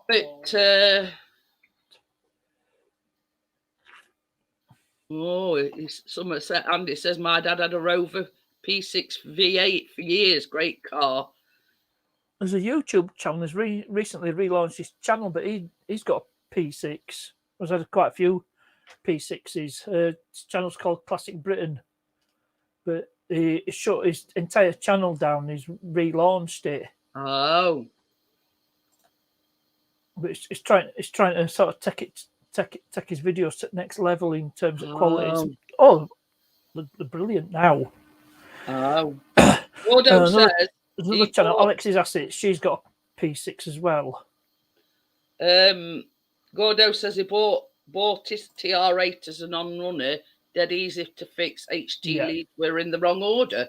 But Somerset Andy says my dad had a Rover P6 V8 for years. Great car. There's a YouTube channel that's recently relaunched his channel, but he's got a P6. He's had quite a few P6s. His channel's called Classic Britain, but he shut his entire channel down. He's relaunched it. Oh, but it's trying to sort of take his videos to the next level in terms of quality. They're brilliant now. Oh, Gordo says there's another channel, Alex's Assets. She's got a P6 as well. Gordo says he bought his TR8 as a non-runner. Dead easy to fix. HT leads were in the wrong order.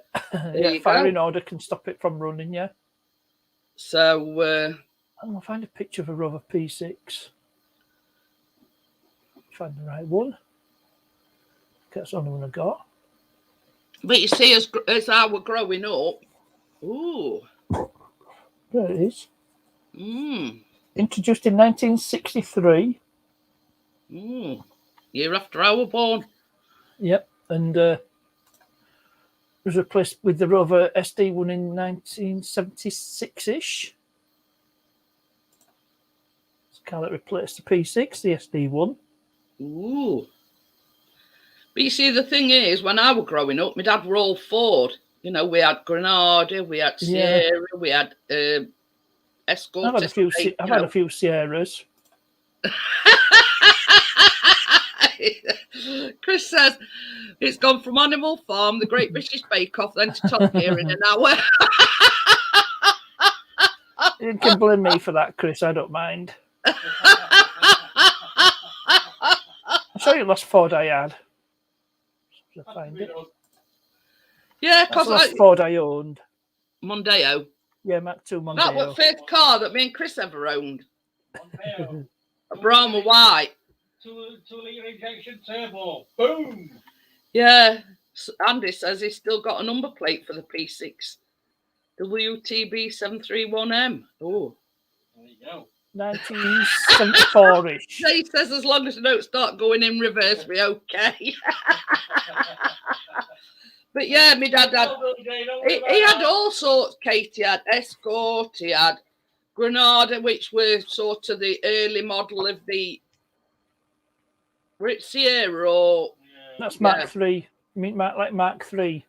Firing order can stop it from running. Yeah. So I'll find a picture of a Rover P6. Find the right one. That's the only one I got. But you see, as I were growing up, ooh, there it is. Introduced in 1963. Year after I was born. Yep, and was replaced with the Rover SD1 in 1976-ish. This car that replaced the P6, the SD1. Ooh. But you see, the thing is, when I was growing up, my dad were all Ford. You know, we had Granada, we had Sierra, we had Escort. I've had a few Sierras. Chris says it's gone from Animal Farm, the Great British Bake Off, then to Top Gear in an hour. You can blame me for that, Chris. I don't mind. I'll show you the last Ford I had. I find it. Yeah, because the last Ford I owned. Mondeo. Yeah, Mark II Mondeo. That was the first car that me and Chris ever owned. Mondeo. A Brahma White. 2-litre injection turbo. Boom. Yeah. Andy says he's still got a number plate for the P6. WTB731M. Oh. There you go. 1974-ish. He says as long as you don't start going in reverse, we're okay. But yeah, my dad had... He had all sorts, Kate. He had Escort, he had Granada, which were sort of the early model of the... Were it Sierra or... That's Mark III. I mean, Mark III.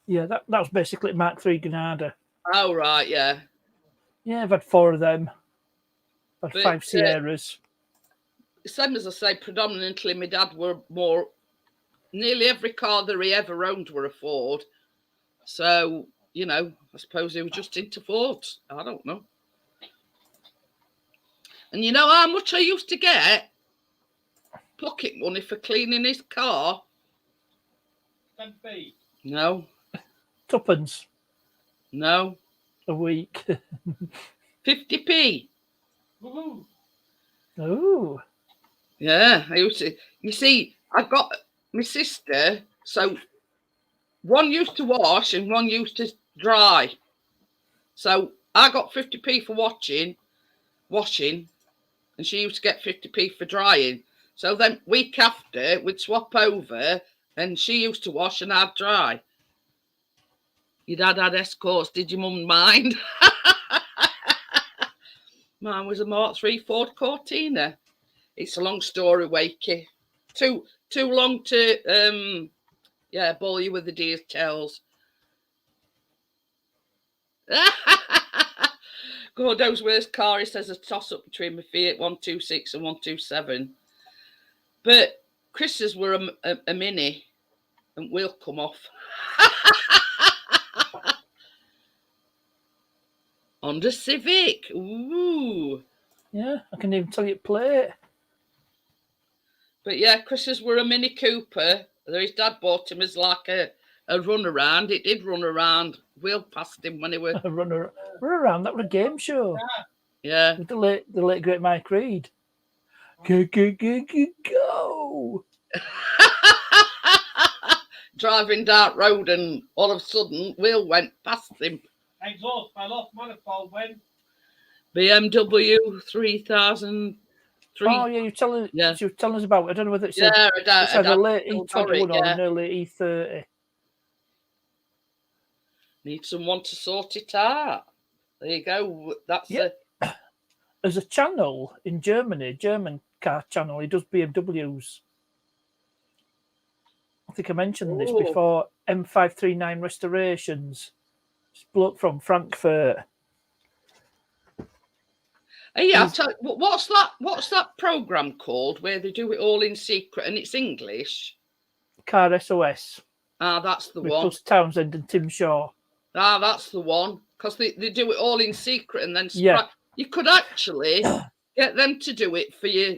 Yeah, that was basically Mark III Granada. Oh, right, yeah. Yeah, I've had 4 of them. I've had 5 Sierras. Same as I say, predominantly my dad were more... Nearly every car that he ever owned were a Ford. So, you know, I suppose he was just into Fords. I don't know. And you know how much I used to get? Pocket money for cleaning his car. 10p. No. Tuppence. No. A week. 50p. Woohoo. Oh. Yeah, I used to. You see, I've got my sister, so one used to wash and one used to dry. So I got 50p for washing, and she used to get 50p for drying. So then week after we'd swap over, and she used to wash and I'd dry. Your dad had escorts, did your mum mind? Mine was a Mark 3 Ford Cortina. It's a long story, Wakey. Too long to bore you with the details. Gordo's worst car, he says, a toss-up between my Fiat 126 and 127. But Chris's were a Mini, and we'll come off. Honda Civic. Ooh. Yeah, I can even tell you plate. But yeah, Chris's were a Mini Cooper. His dad bought him as like a run around. It did run around. Wheeled past him when he were run around. That was a game show. Yeah. With the late great Mike Reed. Go. Driving down road, and all of a sudden, wheel went past him. Exhaust fell off, manifold went. BMW 3000. Oh yeah, you were telling us about it. I don't know whether it's a late E21 or an early E30. Need someone to sort it out. There you go. That's There's a channel in Germany, German car channel. He does BMWs. I think I mentioned this before. M539 restorations. It's a bloke from Frankfurt. Yeah, what's that program called where they do it all in secret and it's English? Car SOS. Ah, that's the one. Plus Townsend and Tim Shaw. Ah, that's the one. Because they do it all in secret and then you could actually get them to do it for your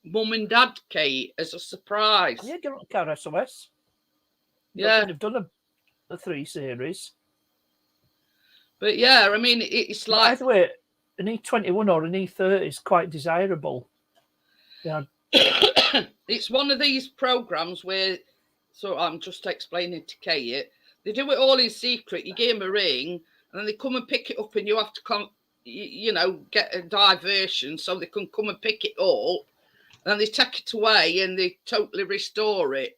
mum and dad, Kate, as a surprise. Yeah, get on Car SOS. Yeah, they've done a 3 series. But yeah, I mean, it's like either way, an E21 or an E30 is quite desirable. Yeah. It's one of these programs where, so I'm just explaining to Kate, they do it all in secret. You give them a ring, and then they come and pick it up, and you have to come, get a diversion so they can come and pick it up, and they take it away and they totally restore it.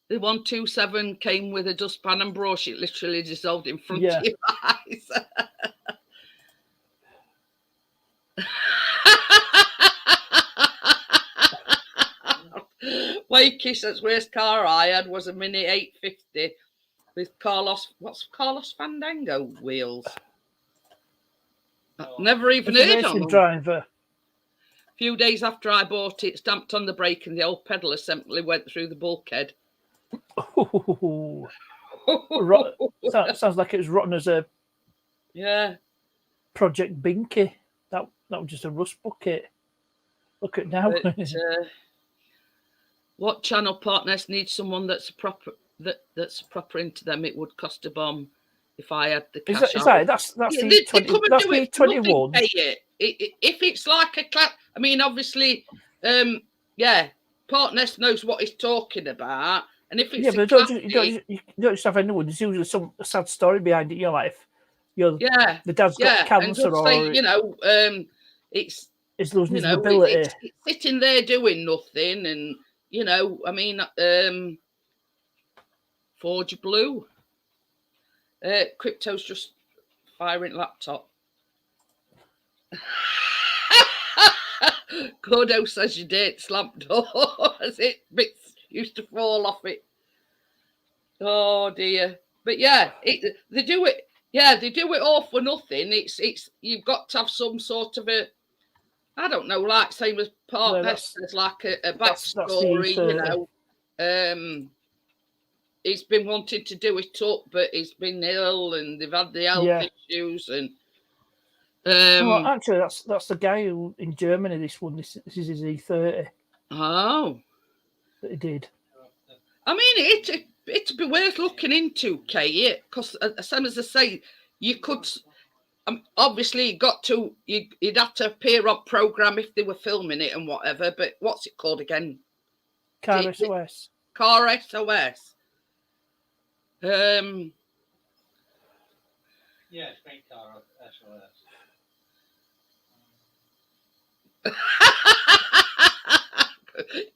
The 127 came with a dustpan and brush. It literally dissolved in front of your eyes. Wakey says, worst car I had was a Mini 850 with what's Carlos Fandango wheels? Never even heard of them. Driver. A few days after I bought it, stamped on the brake and the old pedal assembly went through the bulkhead. Oh. Sounds like it was rotten as a Project Binky. That was just a rust bucket. Look at now. But, what channel partners need someone that's proper into them? It would cost a bomb if I had the cash. That's the 21. If it's like a class, I mean, obviously, Partners knows what he's talking about. And if it's but you don't just have anyone. There's usually some sad story behind it in your life. The dad's got cancer, or it's losing his mobility. It's sitting there doing nothing, and I mean, Forge Blue. Crypto's just firing laptop. Gordo says you did slamp door as bits used to fall off it. Oh dear. But they do it. Yeah, they do it all for nothing. It's you've got to have some sort of a, I don't know, like same as Partners, there's like a backstory, he's been wanting to do it up, but he's been ill and they've had the health issues and well, actually that's the guy who in Germany this is his E30. Oh. That he did. I mean it'd be worth looking into, Kate, because same as I say, you could Obviously, you'd have to appear on program if they were filming it and whatever. But what's it called again? Car SOS. Car SOS. Yeah, it's been car SOS.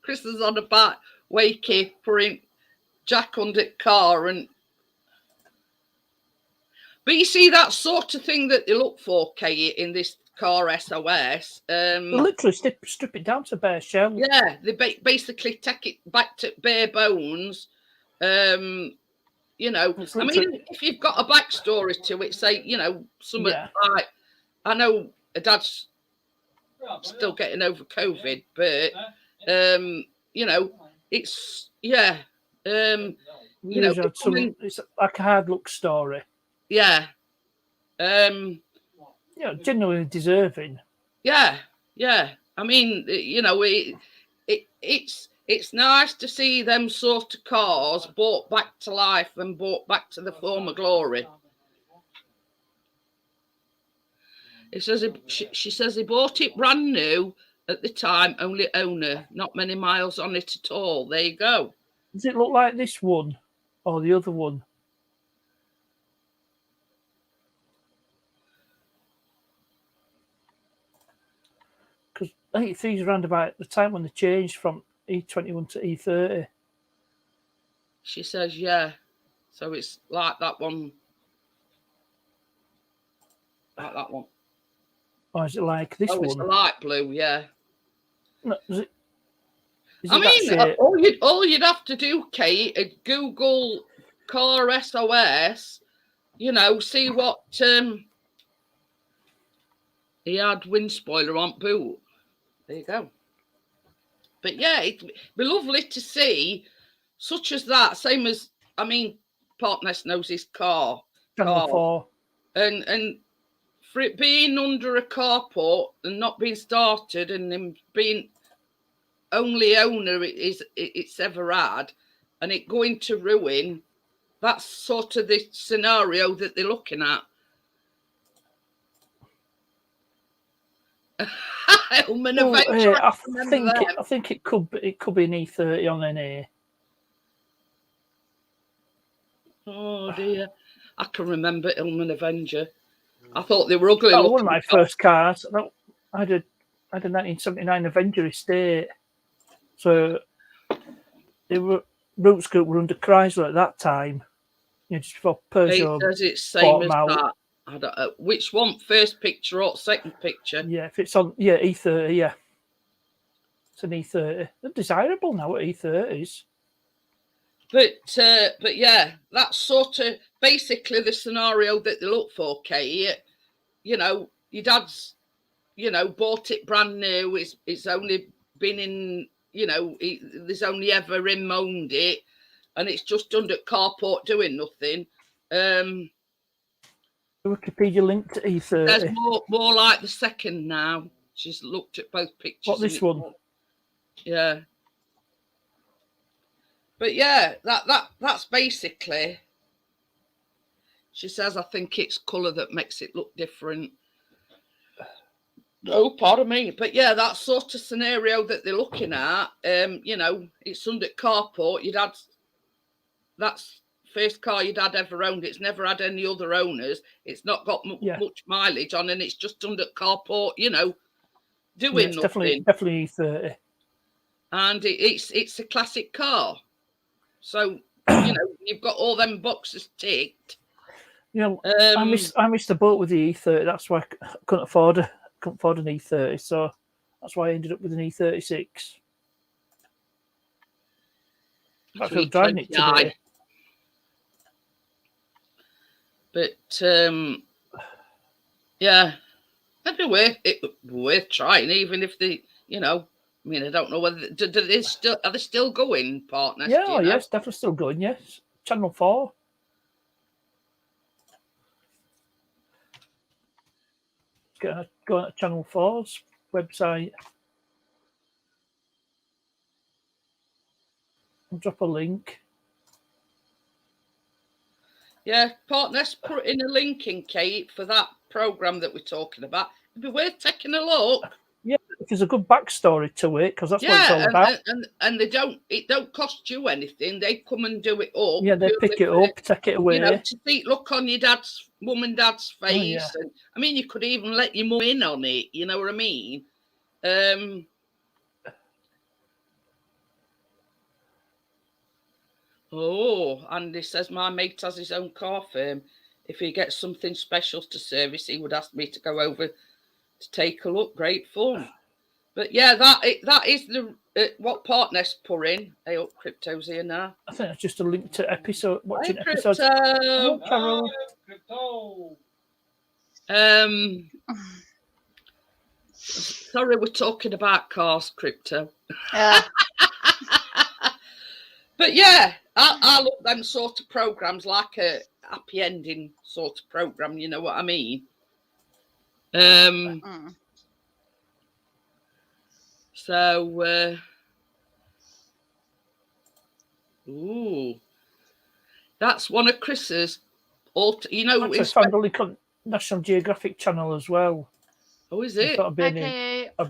Chris is on about wakey putting Jack under the car but you see that sort of thing that they look for, Kate, in this car SOS. They literally strip it down to bare shell. Yeah, they basically take it back to bare bones. You know, I mean, if you've got a backstory to it, say, you know, something like, I know Dad's still getting over COVID, but you know, it's you know, it's like a hard look story. Yeah. Genuinely deserving. Yeah. I mean, you know, it's nice to see them sort of cars brought back to life and brought back to the former glory. It says she says he bought it brand new at the time, only owner, not many miles on it at all. There you go. Does it look like this one or the other one? Because I think it's around about the time when they changed from E21 to E30. She says, yeah. So it's like that one. Like that one. Or is it like this one? It's a light blue, yeah. No, I mean, all you'd have to do, Kate, is Google car SOS, you know, see what he had wind spoiler on boot. There you go. But yeah, it'd be lovely to see such as that. Same as, I mean, Partness knows his car. Channel 4. And for it being under a carport and not being started and him being only owner it's ever had and it going to ruin, that's sort of the scenario that they're looking at. I think it could be an E30 on an A. Oh dear, I can remember Hillman Avenger. I thought they were ugly. That was one of my first cars. I had a 1979 Avenger Estate. So they were Roots Group were under Chrysler at that time. You know, just before Peugeot. Does it same as that? I don't know which one, first picture or second picture. Yeah, if it's on E30, yeah. It's an E30. They're desirable now at E30s. But yeah, that's sort of basically the scenario that they look for, Kate. You know, your dad's, you know, bought it brand new. It's only been in, you know, there's only ever him owned it, and it's just under carport doing nothing. The Wikipedia link to E30. There's more like the second now. She's looked at both pictures. What, this one? Yeah. But yeah, that's basically. She says, I think it's colour that makes it look different. Oh, pardon me. But yeah, that sort of scenario that they're looking at, you know, it's under carport. That's first car your dad ever owned. It's never had any other owners. It's not got much mileage on, and it's just under carport, you know, doing nothing. Definitely E30. And it's a classic car. So, you know, you've got all them boxes ticked. You know, I missed the boat with the E30. That's why I couldn't afford an E30. So that's why I ended up with an E36. I'm driving it today. But yeah, it'd be worth trying, even if they, you know. I mean, I don't know whether are they still going, Partners? Yeah, you know? Yes, definitely still going. Yes, Channel 4. Go on to Channel 4's website. I'll drop a link. Yeah, partners put in a link in, Kate, for that program that we're talking about. It'd be worth taking a look. Yeah, there's a good backstory to it because that's what it's all Yeah, about. and it don't cost you anything. They come and do it up. Yeah, they pick it up, take it away. You know, to see, look on your mum and dad's face. Oh, yeah. And I mean, you could even let your mum in on it. You know what I mean? Oh, Andy says my mate has his own car firm. If he gets something special to service, he would ask me to go over to take a look. Great fun. But yeah, that is the what partners put in. Hey, up, Crypto's here now. I think it's just a link to episode watching Hey, episodes. Crypto. Carol. Sorry, we're talking about cars, Crypto. Yeah. But yeah, I love them sort of programs, like a happy ending sort of program. You know what I mean? So, that's one of Chris's. You know, I found a link on National Geographic Channel as well. Oh, is it? I'd be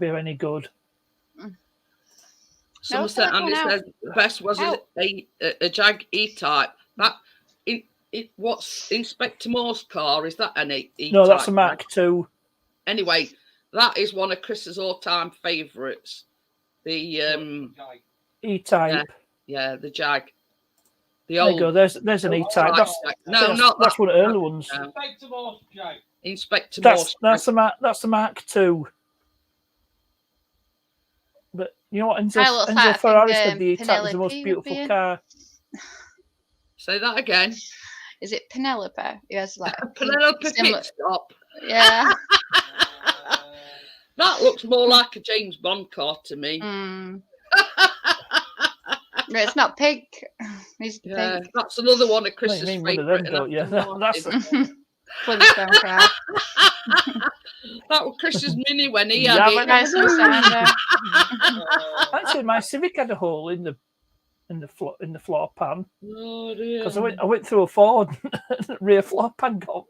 any good. Somerset Andy says the best was a Jag E-Type. What's Inspector Moore's car? Is that an E-Type? No, that's a Mark II. Anyway, that is one of Chris's all-time favourites. The E-Type. Yeah, the Jag. There you go. There's an E-Type. That's one of the early ones. Inspector Morse Jag. Inspector Morse. That's the Mark II. But you know what? Enzo Ferrari said the E-Type was the most beautiful car. Say that again. Is it Penelope? Yes, like Penelope Pitstop. Yeah. That looks more like a James Bond car to me. No, it's not pink. It's pink. That's another one of Chris's favourite. That's Flintstone car. That was Chris's Mini when he had it. Nice and sound. Actually, my Civic had a hole in the floor pan. Oh dear! Because I went through a Ford, rear floor pan got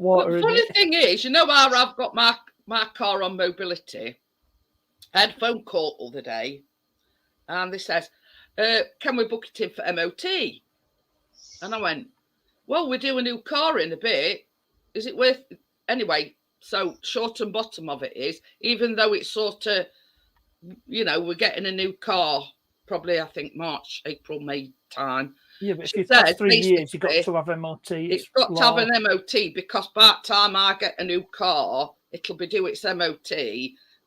water in it. The funny thing is, you know how I've got my car on mobility. I had a phone call the other day, and they says, "Can we book it in for MOT?" And I went, "Well, we do a new car in a bit. Is it worth?" Anyway, so short and bottom of it is, even though it's sort of, you know, we're getting a new car, probably I think March, April, May time. Yeah, but if you've got 3 years, you've got to have MOT. It's got to have an MOT because by the time I get a new car, it'll be due its MOT,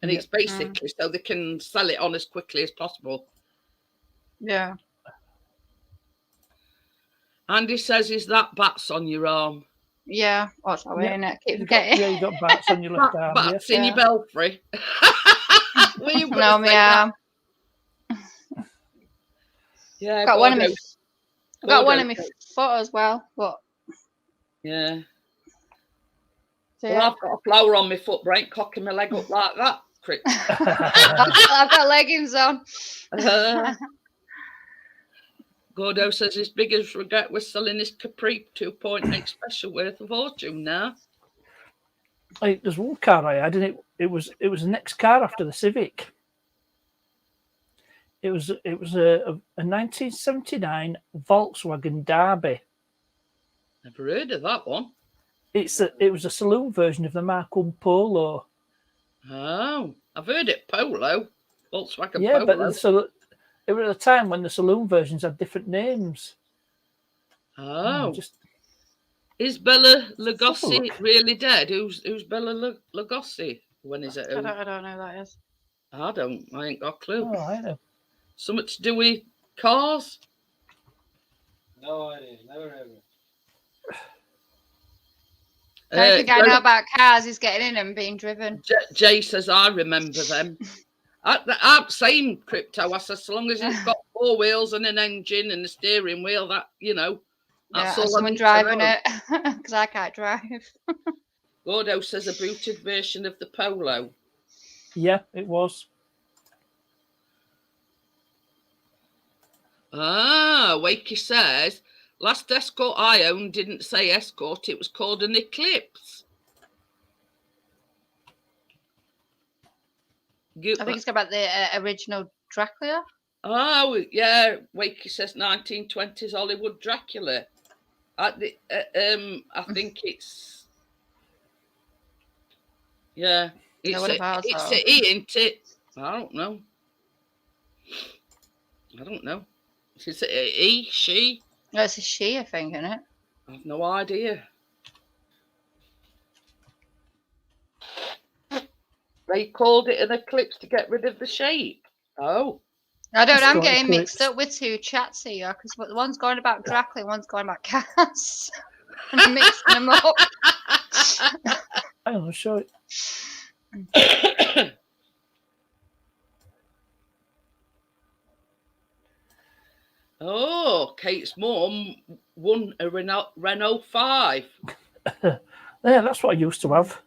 and it's basically so they can sell it on as quickly as possible. Yeah. Andy says, "Is that bats on your arm?" Yeah. What's that way in it? Keep forgetting. Yeah, you got bats on your left arm. Bats in your belfry. No, my arm. Yeah, got one of my foot as well, but yeah. So, well, I've got a flower on my foot, but I ain't cocking my leg up like that, Crick. I've got leggings on. Gordo says his biggest regret was selling his Capri 2.8 special worth of fortune now. There's one car I had, and it was the next car after the Civic. It was a 1979 Volkswagen Derby. Never heard of that one. It was a saloon version of the Mark I Polo. Oh, I've heard it Polo, Volkswagen Polo. Yeah, but it was at a time when the saloon versions had different names. Oh, is Bella Lugosi really dead? Who's Bella Lugosi? When is it? I don't know who that is. I ain't got a clue. Oh, I know. Something to do with cars? No idea. Never heard of it. The only thing I know about cars is getting in and being driven. Jay says, I remember them. Same Crypto. I said, so long as it's got 4 wheels and an engine and a steering wheel, that, you know, that's all. Someone driving it, because I can't drive. Gordo says a booted version of the Polo. Yeah, it was. Wakey says, last Escort I owned didn't say Escort. It was called an Eclipse. I think it's about the original Dracula. Oh, yeah. Wakey says 1920s Hollywood Dracula. I think it's... Yeah. It's a E, isn't it? I don't know. Is it a E, she? No, it's a she, I think, isn't it? I've no idea. They called it an eclipse to get rid of the shape. Oh. I don't know. I'm Escort getting Eclipse. mixed up with two chats here because one's going about Dracula, one's going about Cass. I'm mixing them up. I don't know, show it. Oh, Kate's mum won a Renault 5. Yeah, that's what I used to have.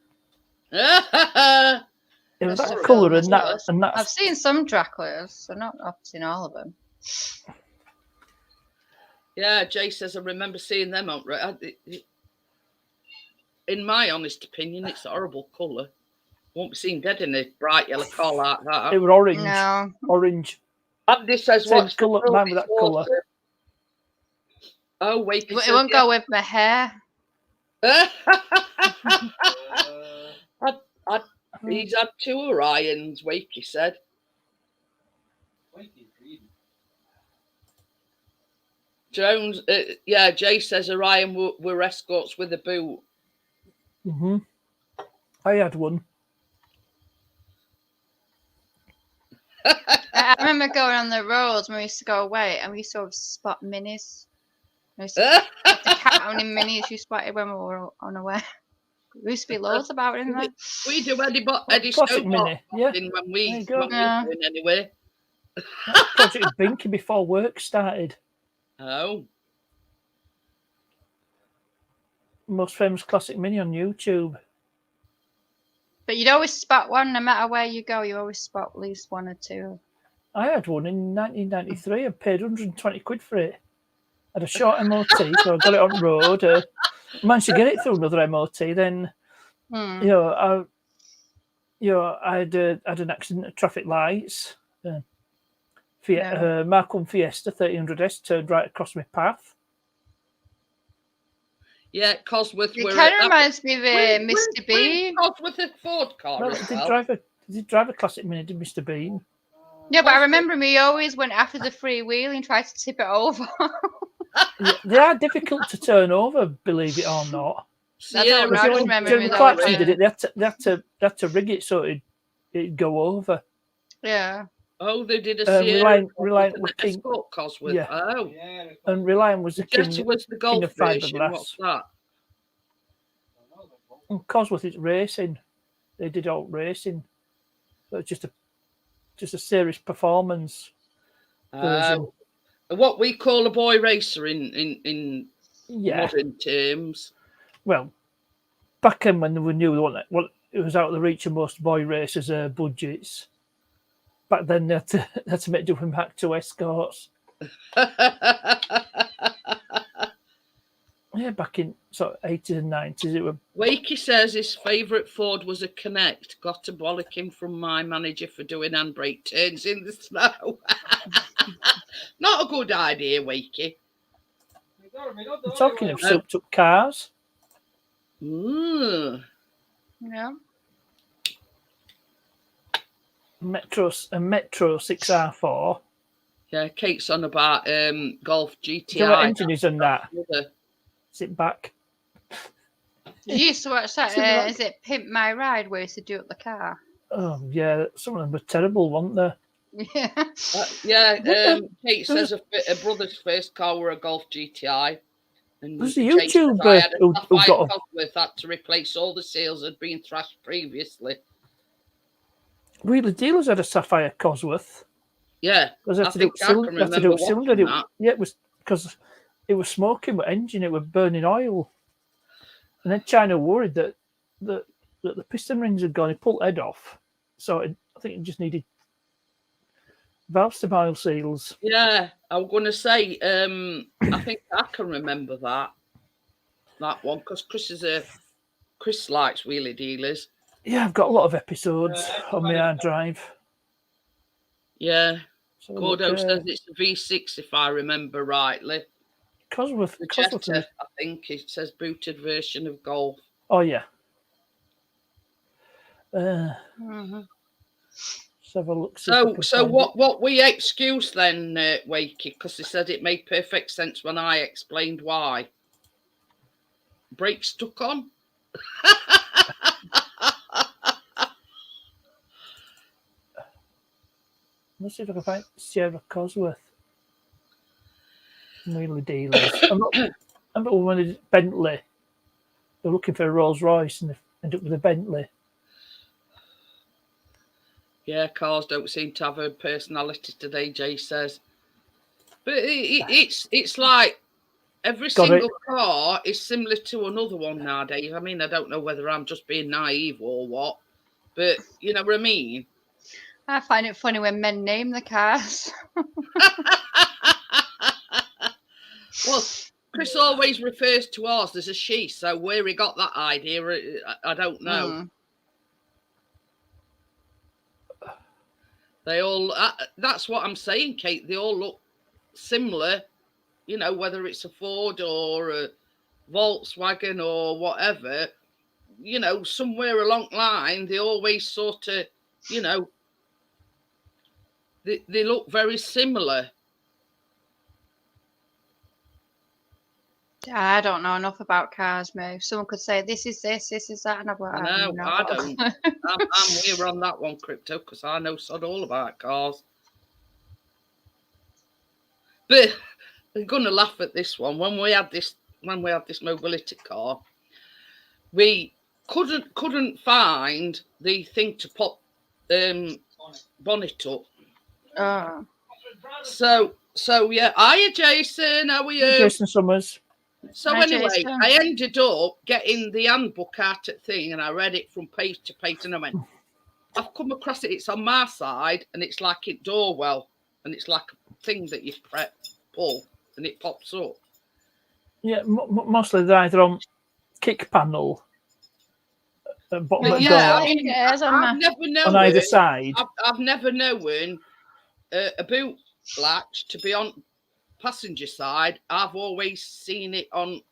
It was That's that a colour film, and that, yes. and I've that's seen some Draculas, so I've seen all of them. Yeah, Jay says I remember seeing them on. In my honest opinion, it's a horrible colour. Won't be seen dead in a bright yellow car like that. it was orange. No. Orange. Andy says, Same "What's colour, the mine with that colour. Oh, wait, It won't go with my hair. He's had 2 Orions, Wakey said. Jones, yeah, Jay says Orion were Escorts with a boot. Mm-hmm. I had one. I remember going on the roads when we used to go away and we used to have spot minis. We used to have to count how many minis you spotted when we were on away. There used to be loads about it in there. We do Eddie Classic Snowball Mini, yeah. when we There you go. were doing anyway. That's Project Binky before work started. Oh. Most famous Classic Mini on YouTube. But you'd always spot one, no matter where you go, you always spot at least one or two. I had one in 1993. I paid 120 quid for it. Had a short MOT, so I got it on the road. Managed to get it through another MOT. Then, I had an accident at traffic lights. Mark 1 Fiesta 1300S turned right across my path. Yeah, Cosworth. It kind of reminds me of Mr. Bean. Cosworth a Ford car. No, did drive a Classic Mini, did Mr. Bean. Yeah, but I remember he always went after the freewheel and tried to tip it over. Yeah, they are difficult to turn over, believe it or not. I don't know. I just remember Jeremy Clarkson did it. They had to rig it so it'd go over. Yeah. Oh, they did a Sierra Reliant was king. Escort Cosworth. Yeah. Oh. And Reliant was the king. Was the Golf king of version. fiberglass. What's that? And Cosworth is racing. They did all racing. So it's just a serious performance version. What we call a boy racer in modern terms. Well, back then when we knew what it was out of the reach of most boy racers' budgets. Back then, they had to make do with Mach 2 Escorts. Yeah, back in sort of 80s and 90s, it were. Wakey says his favourite Ford was a Connect. Got to bollock him from my manager for doing handbrake turns in the snow. Not a good idea, Wakey. I'm talking of souped up cars. Ooh. Yeah. Metro 6R4. Yeah, Kate's on about Golf GTI. Do you know what engine is on that? Sit back. You used to watch that, is it Pimp My Ride, where you used to do up the car? Oh, yeah, some of them were terrible, weren't they? Yeah. Kate says her brother's first car were a Golf GTI. And there's a YouTuber who got Cosworth had to replace all the seals that had been thrashed previously. Wheeler Dealers had a Sapphire Cosworth. Yeah, because they had to do it cylinder. Yeah, it was because it was smoking with engine. It was burning oil, and then China worried that the piston rings had gone. He pulled the head off, so I think it just needed Valstamile seals. Yeah, I was going to say, I think I can remember that one, because Chris likes wheelie dealers. Yeah, I've got a lot of episodes on my hard drive. Yeah, So Gordo says it's a V6 if I remember rightly. Cosworth. The Jetta, I think it says booted version of Golf. Oh yeah. Mhm. Let's have a look. So what we excuse then, Wakey, because they said it made perfect sense when I explained why. Brakes stuck on. Let's see if I can find Sierra Cosworth. Wheelie dealers. I'm not when it's Bentley. They're looking for a Rolls Royce and they end up with a Bentley. Yeah, cars don't seem to have a personality today, Jay says. But it's like every single car is similar to another one nowadays. I mean, I don't know whether I'm just being naive or what, but you know what I mean? I find it funny when men name the cars. Well, Chris always refers to ours as a she, so where he got that idea, I don't know. They all, that's what I'm saying, Kate. They all look similar, you know, whether it's a Ford or a Volkswagen or whatever, you know, somewhere along the line, they always sort of, you know, they look very similar. I don't know enough about cars, mate. Someone could say this is this is that, and I'm like, No, I don't. I'm here on that one, Crypto, because I know sod all about cars. But they're gonna laugh at this one. When we had this mobility car, we couldn't find the thing to pop bonnet up. Oh. So yeah. Hiya, Jason. How are you? Jason Summers. So anyway, I ended up getting the handbook out at thing, and I read it from page to page, and I went, I've come across it. It's on my side, and it's like it Dorwell, and it's like a thing that you pull, and it pops up. Yeah, mostly they're either on kick panel, bottom of yeah, door, I've never known on either side. I've never known a boot latch to be on passenger side. I've always seen it on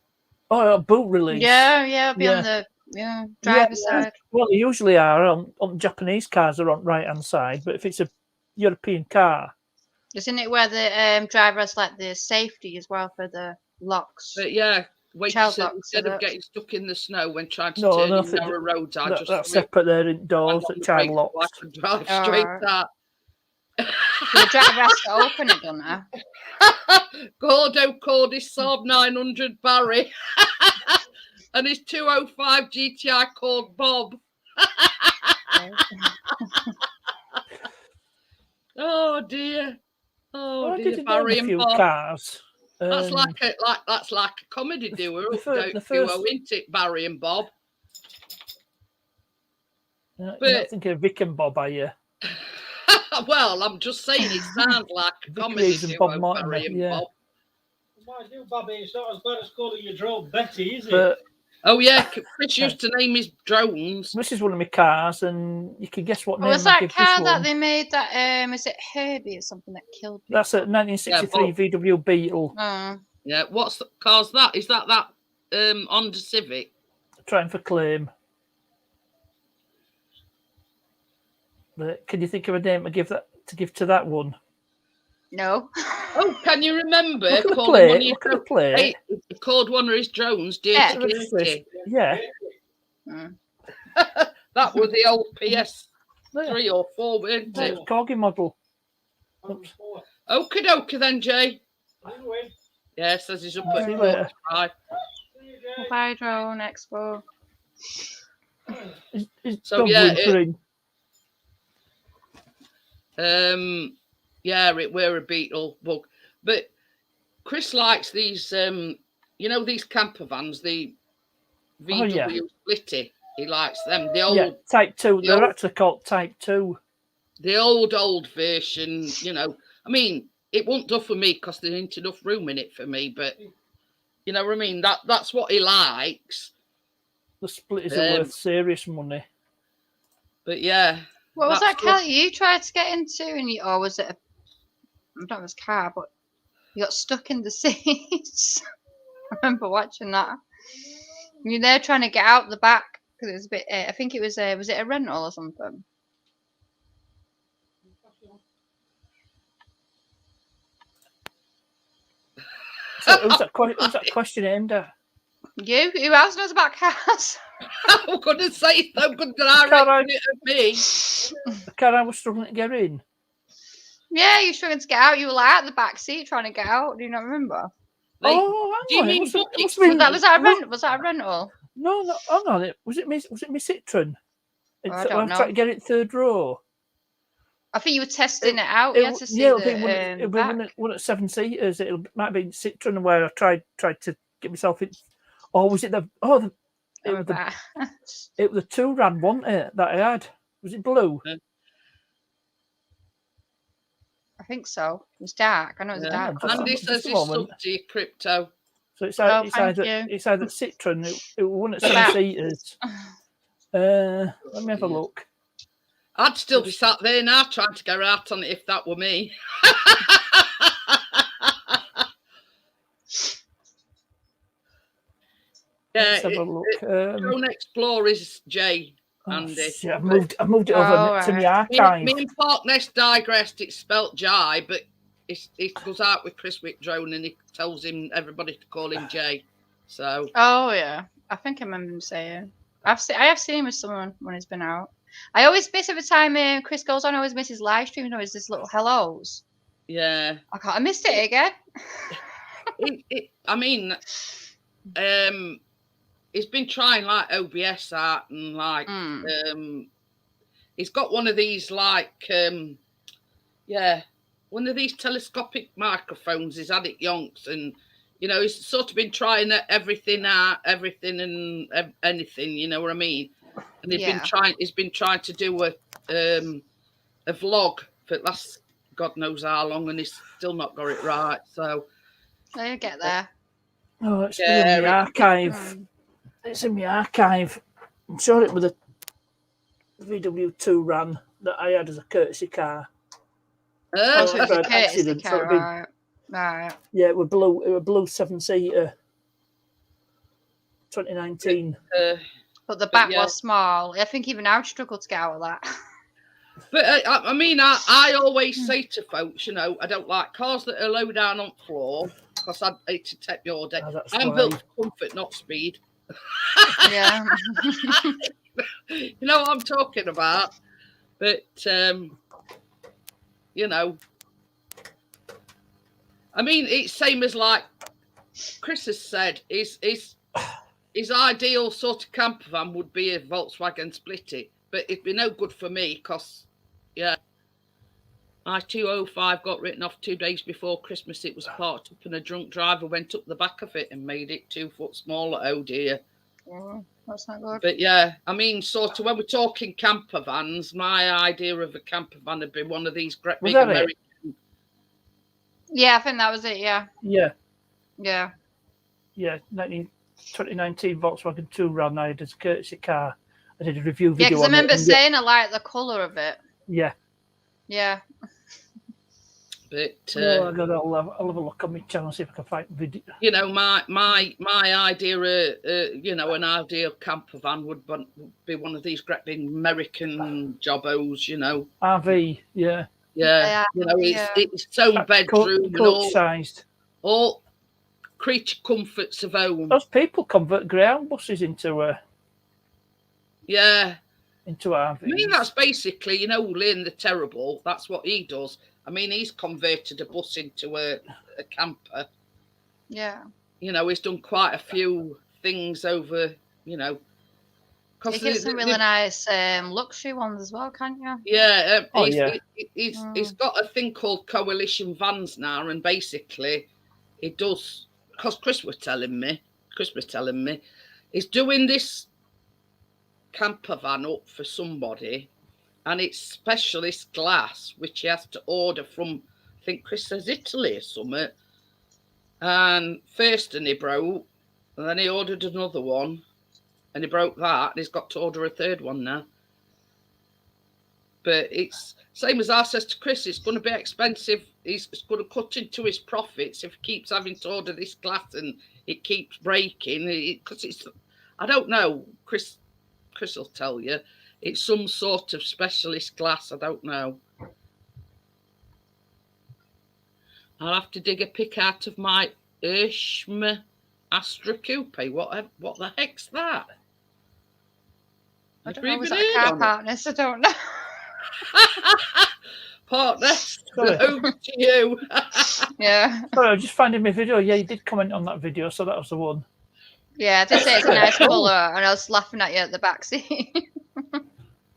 boot release. Yeah, be on the driver's side. Well, they usually are on Japanese cars are on right hand side, but if it's a European car, isn't it where the driver has like the safety as well for the locks? But yeah, instead of getting stuck in the snow when trying to turn in narrow roads, that's separate there indoors at child locks. I can drive straight out. The driver has to open it, don't I? Gordo called his Saab 900 Barry and his 205 GTI called Bob. Oh dear. Oh dear, Barry and Bob. Cars. That's like a comedy duo, isn't it, Barry and Bob? You're not thinking of Vic and Bob, are you? Well, I'm just saying it sounds like a comedy duo, Bob Barry and Bob. Mind you, Bobby, it's not as bad as calling your drone Betty, is it? Oh yeah, Chris used to name his drones. This is one of my cars, and you can guess what name. Was that car that they made? That is it Herbie or something that killed people? That's a 1963 VW Beetle. Oh. Yeah, what's the car's that? Is that Honda Civic? Trying for claim. But can you think of a name to give to that one? No. Oh, can you remember? Look at the plate. He called one of his drones Dirty. Yeah. That was the old PS3 or 4, weren't it? Corgi model. Okie dokie then, Jay. Yeah, says he's up at 45. Bye, Drone Expo. So yeah, it were a Beetle bug. But Chris likes these, these camper vans, the VW Splitty. He likes them. The old Type 2. They're actually called Type 2. the old version, you know. I mean, it won't do for me because there ain't enough room in it for me, but you know what I mean? That's what he likes. The splitters are worth serious money. But yeah. What was that, Kelly? You tried to get into, and or was it? I don't know if it was a car, but you got stuck in the seats. I remember watching that. You're there trying to get out the back because it was a bit. I think it was a. Was it a rental or something? So who's that question aimed at? You? Who else knows about cars? I'm going to say so good that I reckon it of me. The car I was struggling to get in. Yeah, you're struggling to get out. You were like at the back seat trying to get out. Do you not remember? Like, oh, do you on. mean Was that a rental? No, hang on. Was it Miss Citroen? I don't know. Trying to get it third row. I think you were testing it out. You had to see the back. One at 7-seaters. It might be Citroen where I tried to get myself in. Or was it it was the 2-ran, wasn't it, that I had? Was it blue? I think so. It was dark. I know it was dark. Andy says he's sub to your crypto. So it's either Citroen. It was one at 7-seaters. Let me have a look. I'd still be sat there now trying to go out on it if that were me. Let's have a look. Drone Explorer is Jay. Andy. I've moved it over to my archive. Me and Parknest digressed. It's spelt Jai, but it goes out with Chris Wick Drone and he tells everybody to call him Jay. So. Oh yeah, I think I remember him saying. I have seen him with someone when he's been out. I always miss every time Chris goes on. I always miss his live stream. Always this little hellos. Yeah. I missed it again. I mean, he's been trying like OBS out and like he's got one of these like one of these telescopic microphones. He's had it yonks and you know he's sort of been trying everything and anything. You know what I mean? And he's been trying to do a vlog for last God knows how long, and he's still not got it right. So you get there. Oh, it's in the archive. It's in my archive. I'm sure it was a VW2 ran that I had as a courtesy car. So it's a courtesy car, right? Yeah, it was blue. It was blue 7-seater. 2019. But the back was small. I think even I would struggle to get out of that. But I mean, I always say to folks, you know, I don't like cars that are low down on floor because I'd hate to take your day. I'm built for comfort, not speed. Yeah. You know what I'm talking about. But, you know, I mean, it's same as like Chris has said, his ideal sort of camper van would be a Volkswagen Splitty. But it'd be no good for me because, my 205 got written off 2 days before Christmas. It was parked up and a drunk driver went up the back of it and made it 2 foot smaller. Oh, dear. Oh, that's not good. But, yeah, I mean, sort of when we're talking camper vans, my idea of a camper van would be one of these great big American... Yeah, I think that was it, yeah. Yeah. Yeah. Yeah, 2019 Volkswagen 2-ran I had as a courtesy car. I did a review video. Yeah, because I remember saying I like the colour of it. Yeah. Yeah. But I'll have a look on my channel see if I can find video. You know, my idea, you know, an ideal camper van would be one of these great big American jobbos, you know. RV, yeah. Yeah, you know, it's its own bedroom and all creature comforts of home. Those people convert Greyhound buses into RVs. I mean, that's basically, you know, Lynn the Terrible. That's what he does. I mean, he's converted a bus into a camper. Yeah. You know, he's done quite a few things over, you know. You get some really nice luxury ones as well, can't you? Yeah. He's got a thing called Coalition Vans now, and basically it does, because Chris was telling me, he's doing this camper van up for somebody, and it's specialist glass, which he has to order from, I think Chris says Italy or something. And first, and he broke, and then he ordered another one, and he broke that, and he's got to order a third one now. But it's same as I says to Chris, it's going to be expensive. He's going to cut into his profits if he keeps having to order this glass and it keeps breaking. Because it's, I don't know, Chris will tell you. It's some sort of specialist glass. I don't know. I'll have to dig a pick out of my Urshma Astra Coupe. What the heck's that? I don't know. Was that a car partners? I don't know. Partner, over to you. Yeah. Sorry, I was just finding my video. Yeah, you did comment on that video, so that was the one. Yeah, I did say it's a nice colour, and I was laughing at you at the back seat.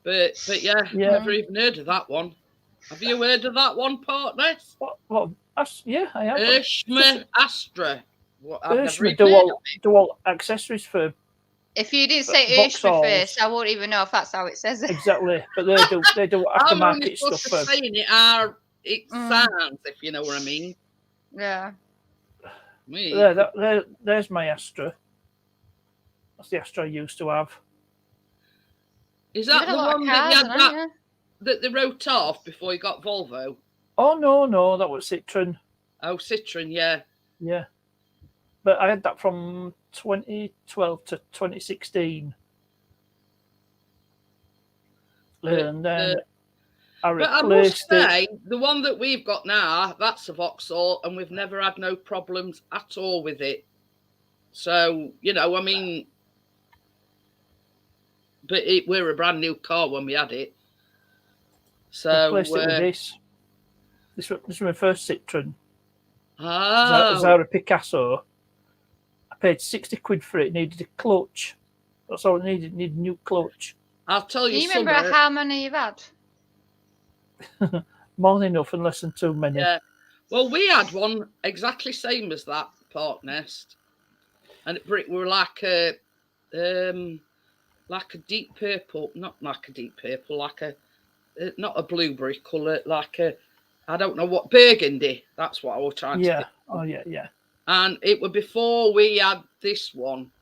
but yeah, never even heard of that one. Have you heard of that one, partner? What? Yeah, I have. Urshma Astra. Urshma dual accessories for. If you didn't say Urshma first, I won't even know if that's how it says it. Exactly, but they do aftermarket stuff for. Saying it sounds, if you know what I mean. Yeah. There's my Astra. That's the Astra I used to have. Is that the one that you had that they wrote off before you got Volvo? Oh no, that was Citroen. Oh, Citroen, yeah. Yeah. But I had that from 2012 to 2016. And then I replaced the one that we've got now, that's a Vauxhall, and we've never had no problems at all with it. So, I mean, but we're a brand new car when we had it. So I replaced it with this. This was my first Citroen. Oh. Zara Picasso. I paid 60 quid for it. Needed a clutch. That's all it needed. Needed a new clutch. I'll tell you. Do you remember how many you've had? More than enough and less than too many. Yeah. Well, we had one exactly same as that, Park Nest, and we were like a deep purple, not like a deep purple, like a not a blueberry colour, like a, I don't know what, burgundy. That's what I was trying to think. Oh, yeah. And it was before we had this one.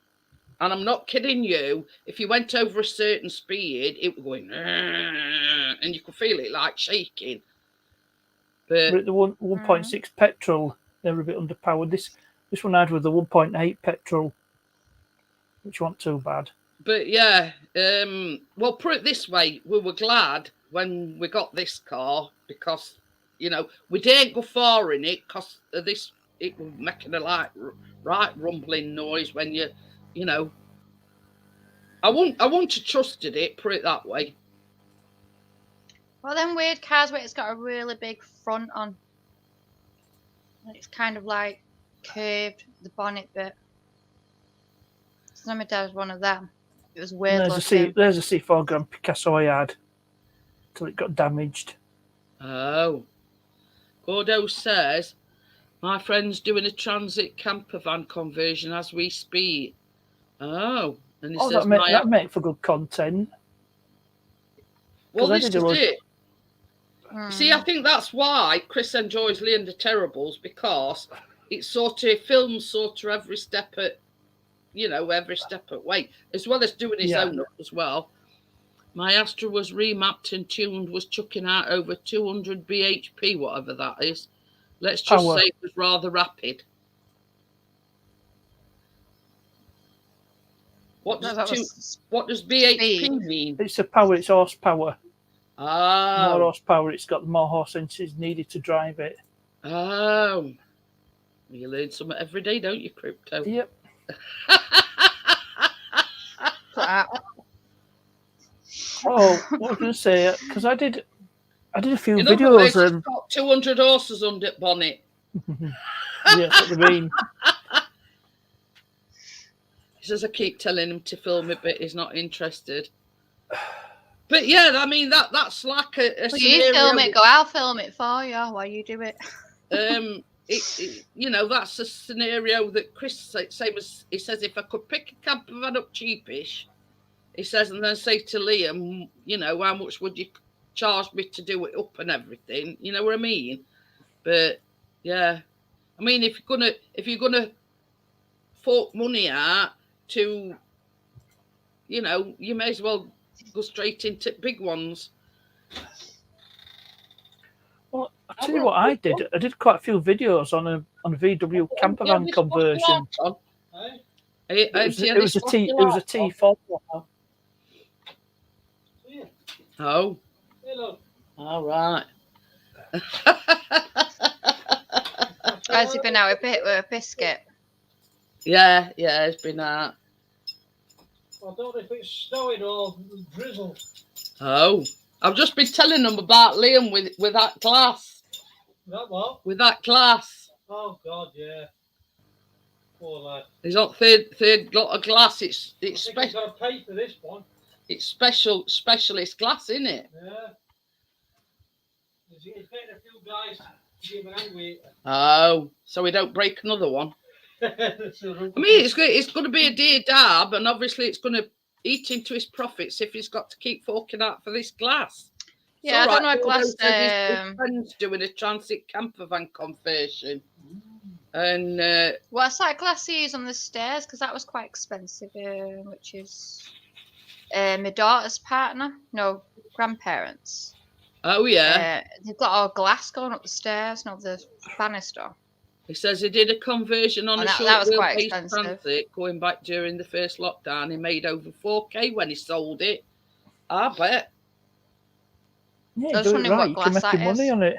And I'm not kidding you. If you went over a certain speed, it was going, and you could feel it like shaking. But the 1.6 petrol, they were a bit underpowered. This one I had with the 1.8 petrol, which wasn't too bad. But yeah, well, put it this way, we were glad when we got this car because, we didn't go far in it because of this. It was making a right rumbling noise when you I wouldn't have trusted it, put it that way. Well, them weird cars where it's got a really big front on. It's kind of like curved, the bonnet bit. So my dad had one of them. It was weird looking. There's a C4 Grand Picasso I had till it got damaged. Oh. Gordo says, my friend's doing a transit camper van conversion as we speak. Oh. And he says, that make for good content. Well, this is it. See, I think that's why Chris enjoys Leon the Terribles, because it sort of films every step at way, as well as doing his own up as well. My Astra was remapped and tuned, was chucking out over 200 bhp, whatever that is. Let's just say it was rather rapid. What does bhp mean? It's a power, it's horsepower. Oh. More horsepower, it's got more horse inches needed to drive it. Oh. You learn something every day, don't you, Crypto? Yep. Oh, what was I going to say? Because I did a few videos. Got 200 horses under bonnet. Yeah, what do you mean? He says I keep telling him to film it, but he's not interested. But yeah, I mean that's like a scenario. You film it, I'll film it for you while you do it. That's a scenario that Chris same as he says, if I could pick a camper van up cheapish, he says, and then say to Liam, how much would you charged me to do it up and everything. You know what I mean? But yeah, I mean, if you're gonna fork money out to, you know, you may as well go straight into big ones. Well, I'll tell you what I did. I did quite a few videos on a VW camper van conversion. It was a T4. Oh. Hello. All right. Has he been out a bit with a biscuit? Yeah, it's been out. I don't know if it's snowing or drizzle. Oh. I've just been telling them about Liam with that glass. That what? With that glass. Oh God, yeah. Poor lad. He's got third lot of glass. It's He's got to pay for this one. It's specialist glass, isn't it? Yeah. He's getting a few guys to give him an hand with. Oh, so we don't break another one. I mean, it's going to be a dear dab, and obviously it's going to eat into his profits if he's got to keep forking out for this glass. Yeah, I don't know what glass. His friend's doing a transit camper van conversion, and what's that glass he used on the stairs? Because that was quite expensive. Which is my daughter's partner, no, grandparents. Oh yeah, they've got all glass going up the stairs, not the banister. He says he did a conversion on a short wheelbase transit going back during the first lockdown. He made over 4K when he sold it. I bet. Yeah, do it right. You can make your money on it.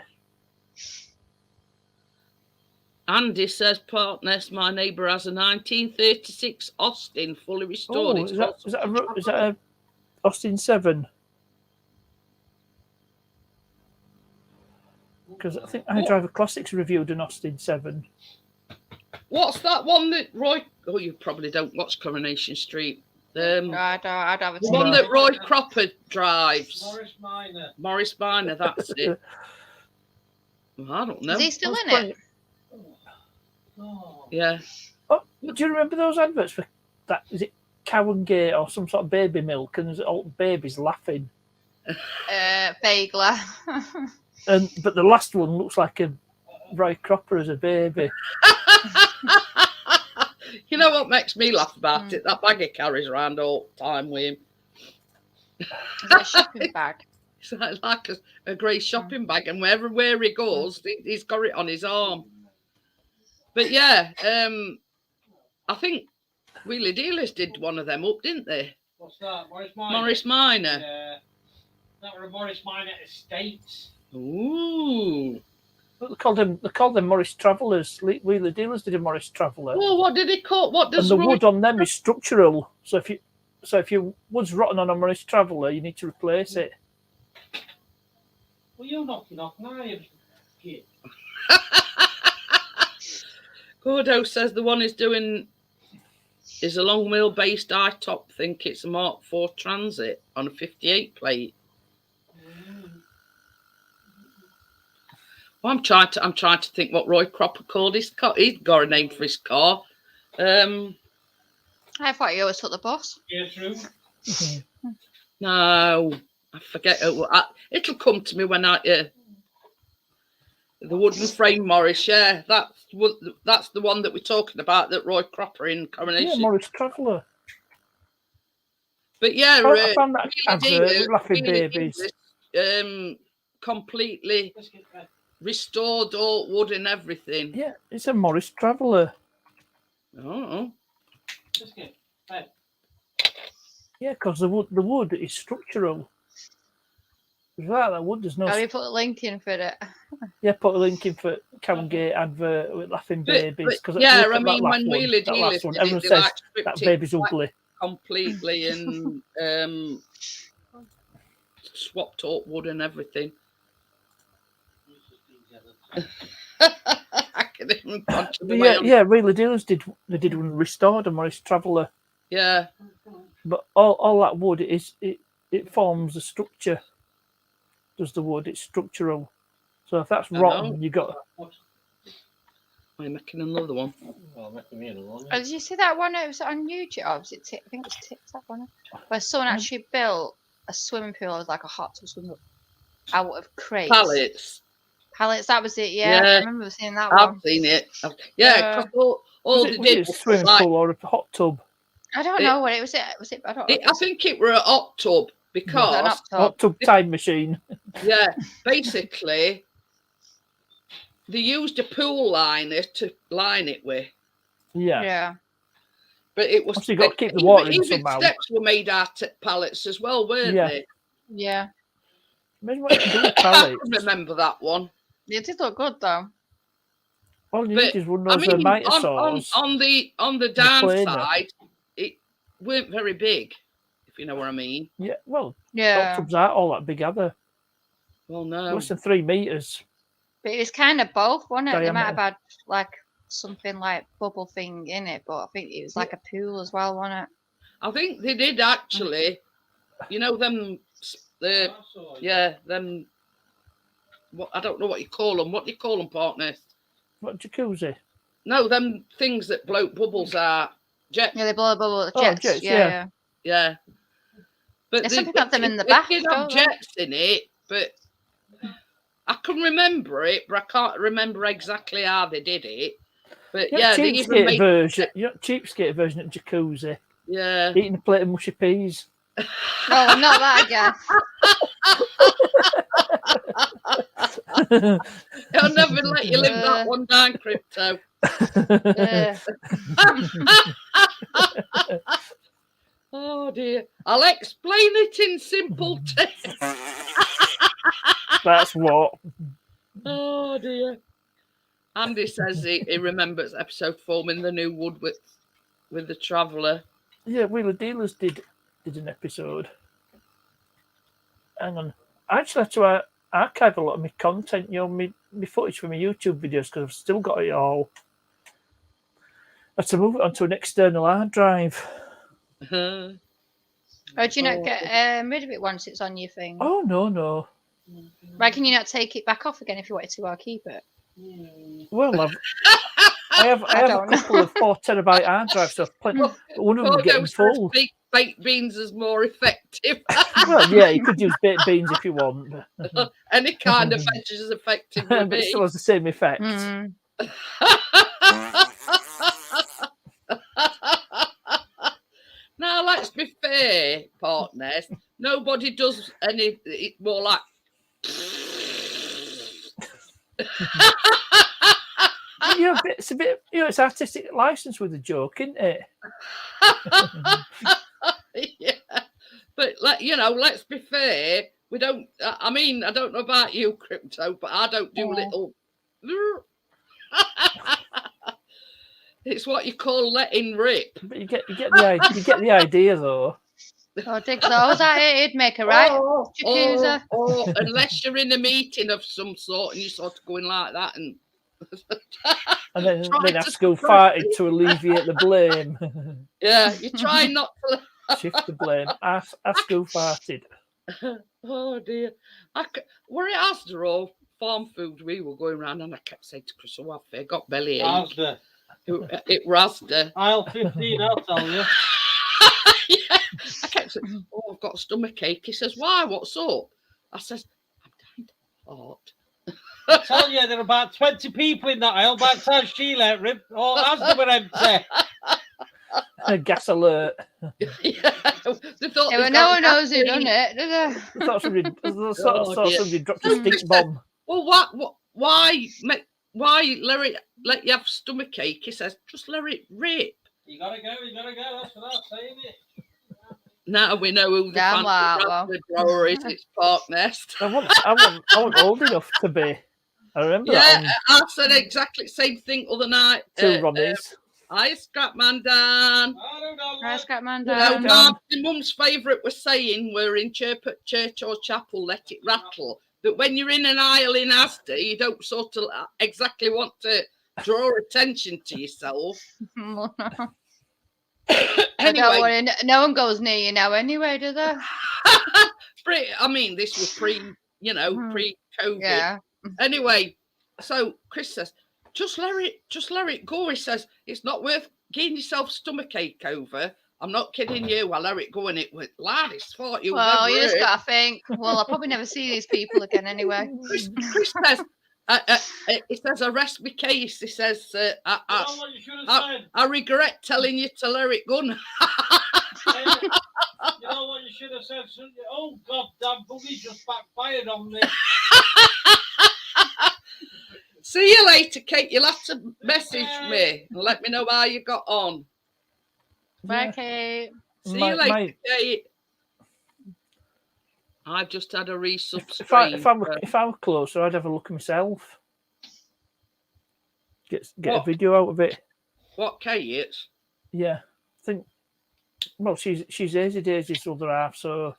Andy says, partners, my neighbour has a 1936 Austin fully restored. Oh, is that a Austin 7? Because I think iDriver Classics reviewed an Austin 7. What's that one that Roy... Oh, you probably don't watch Coronation Street. No, I don't. The one that Roy Cropper drives. Morris Minor, that's it. Well, I don't know. Is he still in it? Oh. Yeah. Oh, do you remember those adverts for that? Is it Cow and Gate or some sort of baby milk? And there's all babies laughing. Vaguely. But the last one looks like a Roy Cropper as a baby. You know what makes me laugh about it? That bag he carries around all the time with him. Is that a shopping bag? It's like a grey shopping bag, and wherever he goes, he's got it on his arm. But yeah, I think Wheelie Dealers did one of them up, didn't they? What's that? Morris Minor? Morris Minor. Yeah. That were a Morris Minor Estates. Ooh. They called them Morris Travellers. Wheelie Dealers did a Morris Traveller. Oh, what did he call? What does and the wood on them is structural. So if your wood's rotten on a Morris Traveller, you need to replace it. Well, you're knocking off knives. Gordo says the one he's doing is a long wheelbase I-top. Think it's a Mark IV Transit on a 58 plate. Well, I'm trying to think what Roy Cropper called his car. He's got a name for his car. I thought you always took the bus. Yeah, true. No, I forget. It'll come to me when the wooden frame Morris. Yeah, that's the one that we're talking about. That Roy Cropper in Coronation. Yeah, Morris Traveller. But yeah, I found that advert, laughing babies. Completely restored all wood and everything. Yeah, it's a Morris Traveller. Oh. Yeah, because the wood is structural. Without that wood, there's no. Have you put a link in for it? Yeah, put a link in for Cow and Gate advert with laughing babies. Yeah, I mean, when Wheelie Dealers did everyone it, says like, that baby's ugly. Completely and swapped up wood and everything. I can even punch the way on. Yeah, Wheelie Dealers did one restored a Morris Traveller. Yeah. But all that wood it forms a structure. Does the wood? It's structural. So if that's rotten, you got. I'm making another one. Well, making me another one. Oh, did you see that one? It was on YouTube. Oh, was it? I think it was TikTok one. Where someone actually built a swimming pool as like a hot tub swimming pool. out of crates. Pallets. Pallets, that was it. Yeah, Yeah. I remember seeing that I've one. seen it. Yeah, because all Was they it did a was swimming like, pool or a hot tub? I don't know what it was. Was it? I don't know. I think it were a hot tub Was it an because up top? Hot tub time machine. yeah, basically they used a pool liner to line it with. Yeah. Yeah. But it was Obviously, you've got to keep the water in even somehow. steps were made out of pallets as well, weren't Yeah. they? Yeah. Imagine what you can do with I pallets. can remember that one. It did look good though. All you But, need is one I of those mean, mitre on saws. the downside, it weren't very big, if you know what I mean. Yeah, well, Yeah. hot tubs aren't all that big, are they? Well, no. Less than 3 metres. But it was kind of both, wasn't it? They might have Diameter. had like something like bubble thing in it, but I think it was like a pool as well, wasn't it? I think they did actually. You know them. Them. What I don't know what you call them. What do you call them, partner? What, jacuzzi? No, them things that blow bubbles out. Jets. Yeah, they blow a bubble. Oh, Jets. jets, Yeah. Yeah. But Yeah, some people have them in the bath, They did have don't they? jets in it, but I can remember it, but I can't remember exactly how they did it. But You know, yeah, they even cheapskate made version. You know, cheapskate version of jacuzzi. yeah. Eating a plate of mushy peas. No, not that again. I'll never let you live that one down, Crypto. Oh dear. I'll explain it in simple terms. That's what. Oh dear. Andy says he remembers episode 4 in the new wood with the traveller. Yeah, Wheeler Dealers did an episode. Hang on. I actually had to archive a lot of my content, my footage from my YouTube videos, because I've still got it all. I had to move it onto an external hard drive. Uh-huh. Or do you not get rid of it once it's on your thing? Oh, no. Why can you not take it back off again if you wanted to keep it? Well, I have a couple of 4 terabyte hard drives, so one of them getting full. Baked beans is more effective. Well, yeah, you could use baked beans if you want. Any kind of veg is effective. But it still has the same effect. Mm. Now, let's be fair, partners. Nobody does any more like. It's a bit, it's artistic license with a joke, isn't it? Yeah, but let's be fair. We don't. I mean, I don't know about you, Crypto, but I don't do little. It's what you call letting rip. But you get the idea though. Oh, dig those at it, it'd make a right jacuzzi. Or unless you're in a meeting of some sort and you're sort of going like that and then ask who farted to alleviate the blame. Yeah, you try not to shift the blame. Ask who farted. Oh dear. Were it Asda or farm food we were going around and I kept saying to Chris, oh, I got bellyache. Asda. It was Asda. Aisle 15, I'll tell you. Yeah. I kept saying, oh, I've got a stomach ache. He says, why? What's up? I says, I'm dying of heart. I tell you, there are about 20 people in that aisle. By the time she let rip, all Asda were empty. A gas alert. Yeah. No one knows who done it, do they? I thought somebody dropped a stink bomb. Well, why let you have stomach ache? He says, just let it rip. You gotta go. That's what I'm saying. Now we know who the fancy grower is. It's Park Nest. I wasn't old enough to be. I remember that. Yeah, I said exactly the same thing other night. Two Ronnies. Hi, Scrapman Dan. Hi, Scrapman Dan. Dan. My mum's favourite was saying we're in church or chapel, let it rattle. But when you're in an aisle in Asda, you don't sort of exactly want to draw attention to yourself. Anyway, no one goes near you now anyway, do they? I mean, this was pre-COVID. Yeah. Anyway, so Chris says, just let it go. He says, it's not worth getting yourself stomach ache over. I'm not kidding you. I let it go, and it was laddest thought you Well, never you just heard. got to think, well, I'll probably never see these people again anyway. Chris says, it says, arrest me case. He says, what you should have said? I regret telling you to let it go. You know what you should have said? Oh, God, damn buggy just backfired on me. See you later, Kate. You'll have to message me and let me know how you got on. Bye, Kate. See you later, Kate. I've just had a resub if I were closer, I'd have a look at myself. Get a video out of it. What, Kate? Yeah, I think. Well, she's Easy Daisy's other half, so.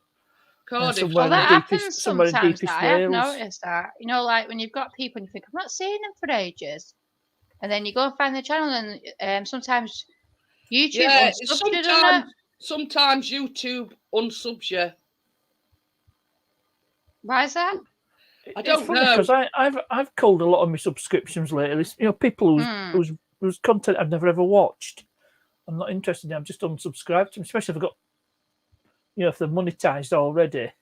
Cardiff. Well, that happens sometimes. I have noticed that. You know, like when you've got people and you think, I'm not seeing them for ages, and then you go and find the channel, and sometimes YouTube unsubs you, doesn't it? Sometimes YouTube unsubs you. Why is that? I don't know, because I've culled a lot of my subscriptions lately. You know, people whose content I've never ever watched. I'm not interested in. I'm just unsubscribed to them, especially if I've got, you know, if they're monetized already.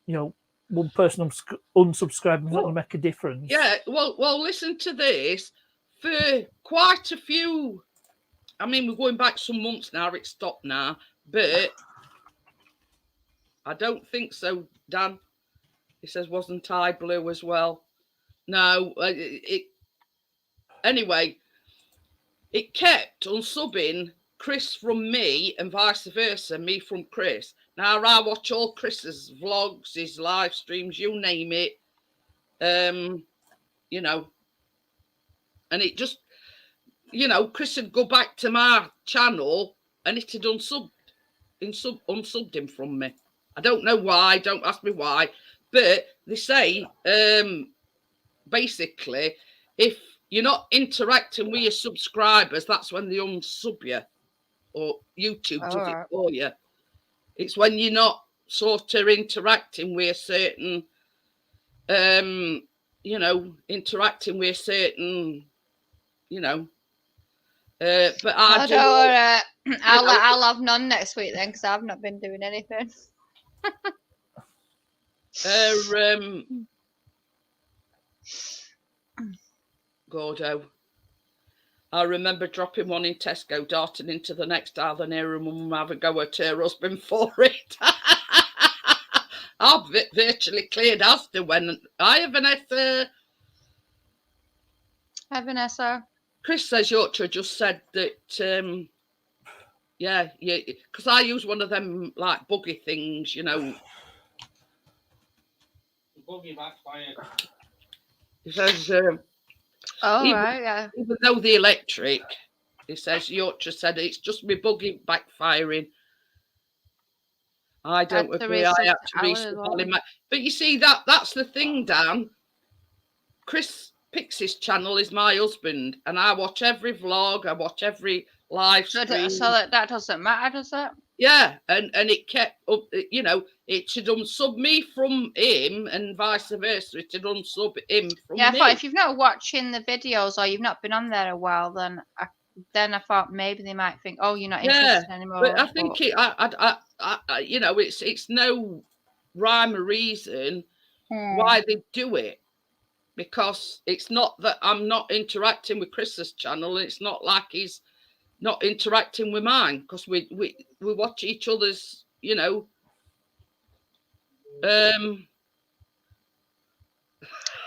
You know, one person unsubscribing is not going to make a difference. Yeah, well, listen to this. For quite a few, I mean, we're going back some months now. It's stopped now, but I don't think so, Dan. He says, wasn't I blue as well? No, anyway, it kept unsubbing Chris from me and vice versa, me from Chris. Now I watch all Chris's vlogs, his live streams, you name it. You know, and it just, you know, Chris would go back to my channel and it had unsubbed him from me. I don't know why, don't ask me why. But they say, basically, if you're not interacting with your subscribers, that's when they unsub you, or YouTube does it for you. It's when you're not sort of interacting with a certain, you know, you know. But I'll have none next week then, because I've not been doing anything. Gordo. I remember dropping one in Tesco, darting into the next aisle, and hearing mum have a go at her husband for it. I've virtually cleared Asda when I have Vanessa. Hi, Vanessa. Chris says Yorkshire just said that, yeah, because I use one of them like buggy things, you know. Buggy backfired. He says, yeah. Even though the electric, he says Yorkshire said it's just me buggy backfiring. I don't agree. I have to resub. But you see, that's the thing, Dan. Chris Pixie's channel is my husband, and I watch every vlog. I watch every live stream. So that doesn't matter, does it? Yeah, and it kept up. You know, it should unsub me from him, and vice versa. It should unsub him from me. Yeah, I thought if you've not watching the videos or you've not been on there a while, then I thought maybe they might think, oh, you're not interested anymore. But I think you know, it's no rhyme or reason why they do it, because it's not that I'm not interacting with Chris's channel. It's not like he's not interacting with mine, because we watch each other's, you know.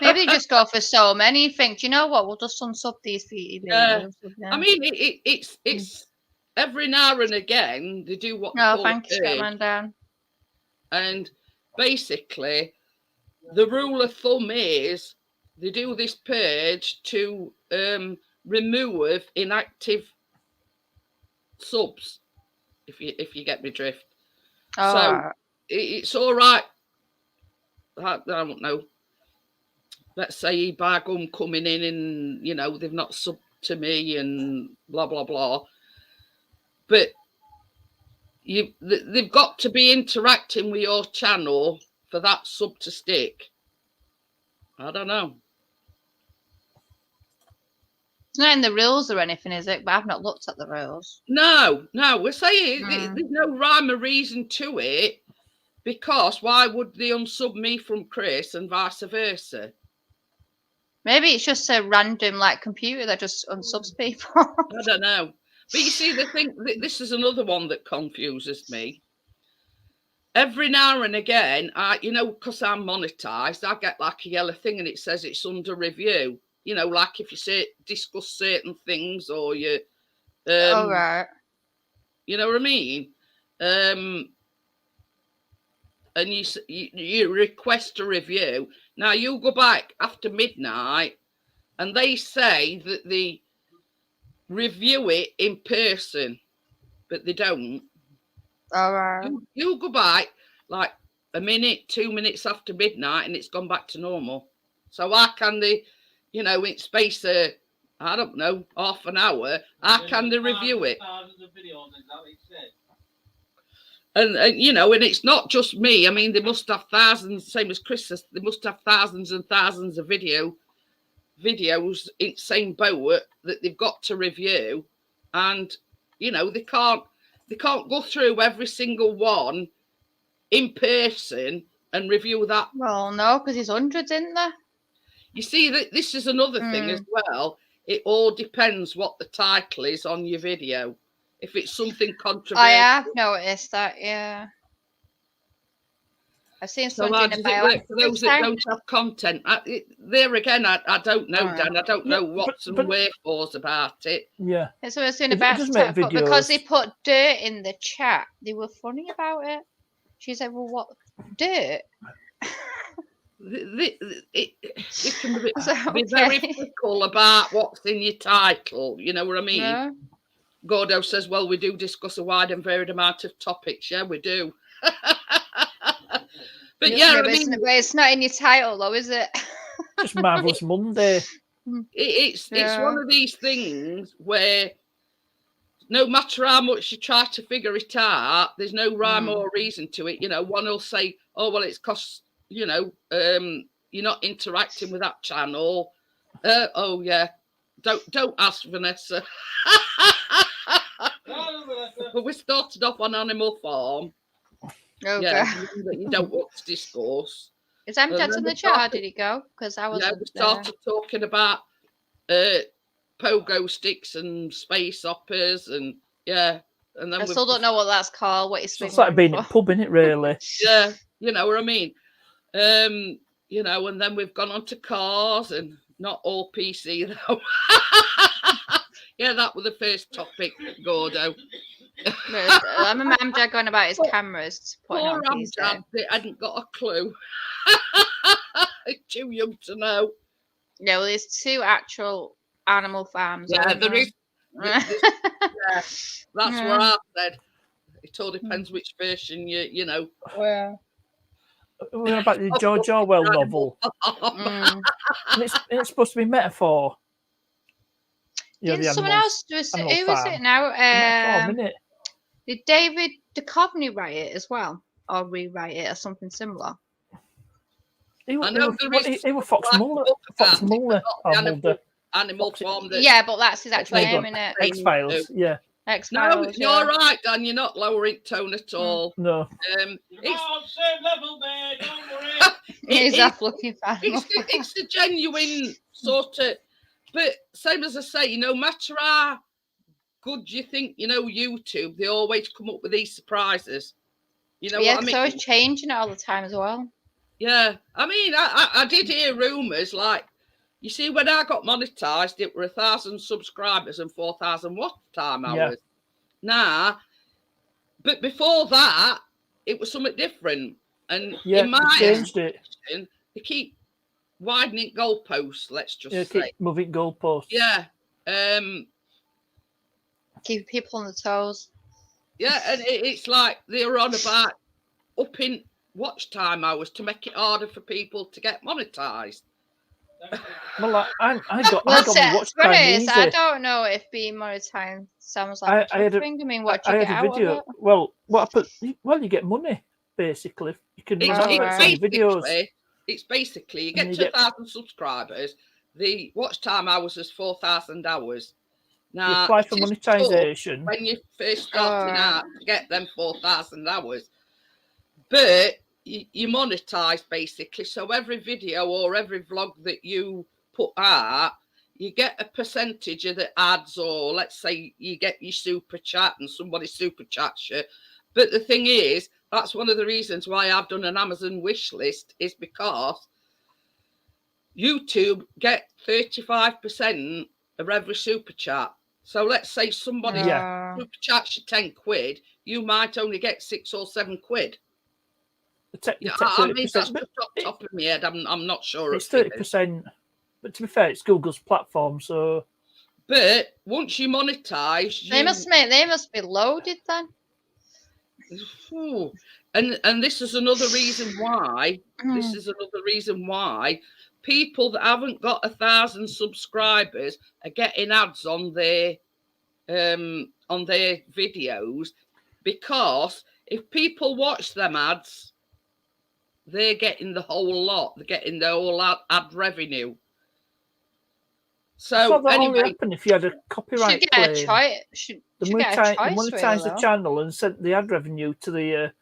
Maybe they just go for so many. Think, you know what? We'll just unsub these people. Yeah. I mean, it's every now and again they do what. No, thank you, Scotland down. And basically, the rule of thumb is they do this purge to remove inactive subs, if you get me drift. So it's all right. I don't know. Let's say Bargum coming in and, you know, they've not subbed to me and blah blah blah, but they've got to be interacting with your channel for that sub to stick. I don't know. It's not in the rules or anything, is it? But I've not looked at the rules. No, we're saying Mm. there's no rhyme or reason to it, because why would they unsub me from Chris and vice versa? Maybe it's just a random computer that just unsubs people. I don't know. But you see, the thing, this is another one that confuses me. Every now and again, because I'm monetized, I get like a yellow thing and it says it's under review. Like if you discuss certain things, or you, All right. you know what I mean? And you request a review. Now you go back after midnight, and they say that they review it in person, but they don't. All right. You go back like a minute, 2 minutes after midnight, and it's gone back to normal. So why can they, in space of, I don't know, half an hour, how can they review it? And and it's not just me. I mean, they must have thousands, same as Chris says, they must have thousands and thousands of videos in the same boat that they've got to review, and they can't go through every single one in person and review that. Well, no, because there's hundreds, isn't there? You see, that this is another thing as well. It all depends what the title is on your video. If it's something controversial, I have noticed that. Yeah, I've seen so someone how doing does a it work for those that don't have content? There again, I don't know, Dan. I don't know what's and wherefores about it. Yeah. It's what I was doing If it about does TikTok, make but because they videos- put dirt in the chat, they were funny about it. She said, "Well, what dirt?" It can be, So, be very okay. fickle about what's in your title. You know what I mean? Yeah. Gordo says, well, we do discuss a wide and varied amount of topics. Yeah, we do. But Yeah, I but mean, it's not in your title, though, is it? Just Marvellous Monday. it's one of these things where no matter how much you try to figure it out, there's no rhyme or reason to it. One will say, oh, well, it's because, you're not interacting with that channel. Oh, yeah. Don't ask, Vanessa. But we started off on Animal Farm. Okay. Yeah, that you don't want to discuss. Is Amjad's in the chat, or did he go? Because I wasn't we started talking about pogo sticks and space oppers, and and then I still don't know what that's called. What is It's like being at a pub, innit, really? Yeah, you know what I mean. And then we've gone on to cars, and not all PC though. Yeah, that was the first topic, Gordo. I'm a Amjad going about his cameras. Poor Amjad, they hadn't got a clue. Too young to know. Yeah, well, there's 2 actual animal farms. Yeah, there is. That's what I said. It all depends which version you know. Well, What about the George Orwell novel? And it's supposed to be metaphor. Did someone else do it? Who was it now? Did David Duchovny write it as well, or rewrite it, or something similar? He was Fox Mulder. Fox Mulder. Animal Farm. Yeah, but that's his actual name, isn't it? X-Files. Yeah. No, you're right, Dan. You're not lowering tone at all. No. It's same level there. Don't worry. He's up looking for it's a genuine sort of, but same as I say, no matter how good you think, YouTube, they always come up with these surprises. You know what I mean? Yeah, so it's changing it all the time as well. Yeah, I mean, I did hear rumours like, you see, when I got monetized, it were 1,000 subscribers and 4,000 watch time hours. Nah, but before that, it was something different. And in my changed it. They keep widening goalposts. Let's just say, keep moving goalposts. Yeah. Keep people on the toes. Yeah, and it's like they're on about upping watch time hours to make it harder for people to get monetized. Well, I got my watch time easy. I don't know if being monetized sounds like I had a video. Well, what I put? Well, you get money basically. You can videos. It's basically you get to 1,000 subscribers, the watch time hours is 4,000 hours. You Now, apply for it is monetization. tough when you're first starting Alright. out to get them 4,000 hours. But you monetize basically. So every video or every vlog that you put out, you get a percentage of the ads, or let's say you get your super chat and somebody super chats you. But the thing is, that's one of the reasons why I've done an Amazon wish list, is because YouTube get 35% of every super chat. So let's say somebody super chats you 10 quid, you might only get 6 or 7 quid. Yeah, I mean, that's just off the top of my head. I'm not sure. It's 30%. But to be fair, it's Google's platform, so. But once you monetize, They must be loaded then. And this is another reason why. This is another reason why people that haven't got 1,000 subscribers are getting ads on their videos, because if people watch them ads, they're getting the whole lot. They're getting the whole ad revenue. So that anyway, only happen if you had a copyright claim. Should monetize the channel and sent the ad revenue to the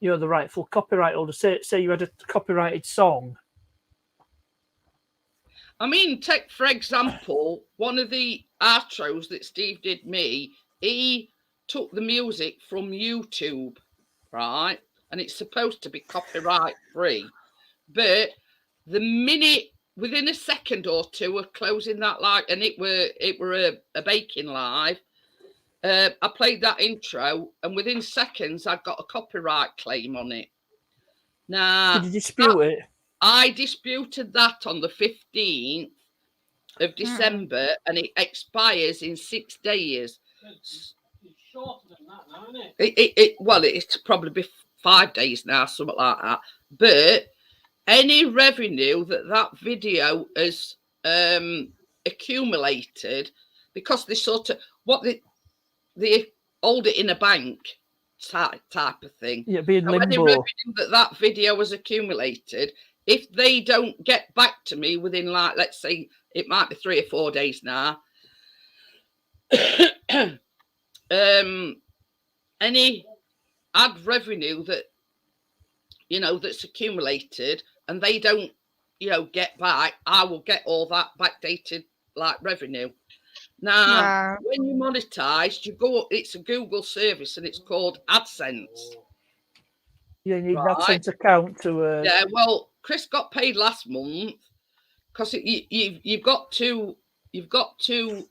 the rightful copyright holder. Say you had a copyrighted song. I mean, take for example, one of the outros that Steve did me, he took the music from YouTube, right? And it's supposed to be copyright free. But the minute, within a second or two of closing that live, and it were a baking live, I played that intro, and within seconds I got a copyright claim on it. Now, did you dispute it? I disputed that on the 15th of December, and it expires in 6 days. It's shorter than that now, isn't it? Well, it's probably 5 days now, something like that. But any revenue that video has accumulated, because they sort of they hold it in a bank type of thing. Yeah, being so limbo. Any revenue that video has accumulated, if they don't get back to me within, like, let's say it might be 3 or 4 days now, any ad revenue that that's accumulated and they don't get back, I will get all that backdated like revenue. Now, when you monetize, it's a Google service and it's called AdSense. Yeah, you need an AdSense account to. Yeah, well, Chris got paid last month because you've got to go to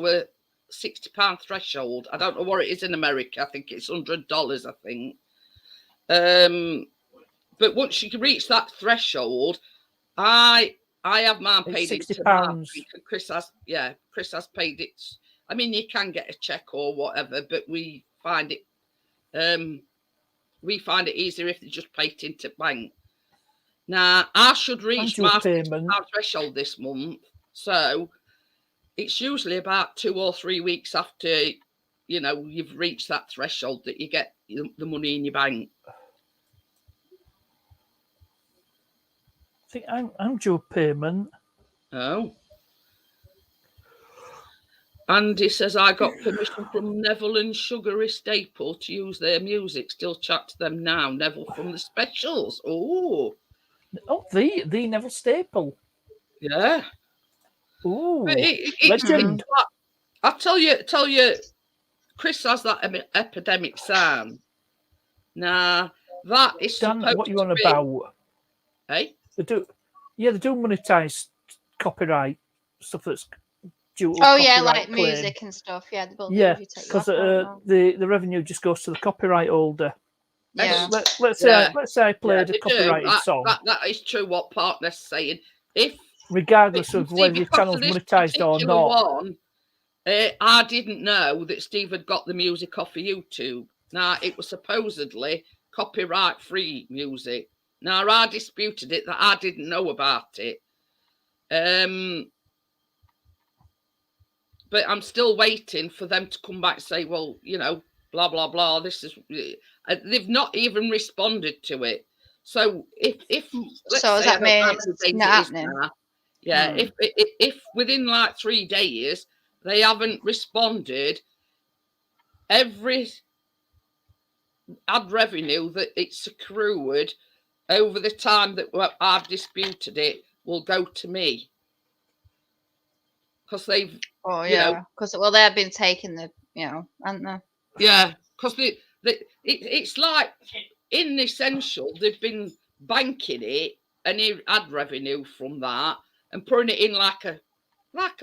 a £60 threshold. I don't know what it is in America. I think it's $100. I think. But once you reach that threshold, I have mine paid £60. Chris has paid it. I mean, you can get a check or whatever, but we find it easier if they just pay it into bank. Now, I should reach my threshold this month, so it's usually about 2 or 3 weeks after you've reached that threshold that you get the money in your bank. I think I'm due payment. Oh. Andy says, I got permission from Neville and Sugary Staple to use their music. Still chat to them now. Neville from the Specials. Oh, the Neville Staple. Yeah. Oh, legend. I'll tell you, Chris has that epidemic sound. Now, that is supposed what you on to be, about? Hey? They do monetize copyright stuff that's due to like claim. music and stuff. Yeah, because the revenue just goes to the copyright holder. Yeah. Let's say I played a copyrighted song. That is true. What partner's saying, regardless of whether your channel's monetized or not. I didn't know that Steve had got the music off of YouTube. Now, it was supposedly copyright-free music. Now, I disputed it, that I didn't know about it. But I'm still waiting for them to come back and say, well, blah, blah, blah. This is... they've not even responded to it. So if let's so say, does that mean it's not happening? Yeah, if within like 3 days they haven't responded, every ad revenue that it's accrued over the time that I've disputed it will go to me, because they've because they've been taking the haven't they? Yeah, because it's like in essential they've been banking it and ad revenue from that and putting it in like a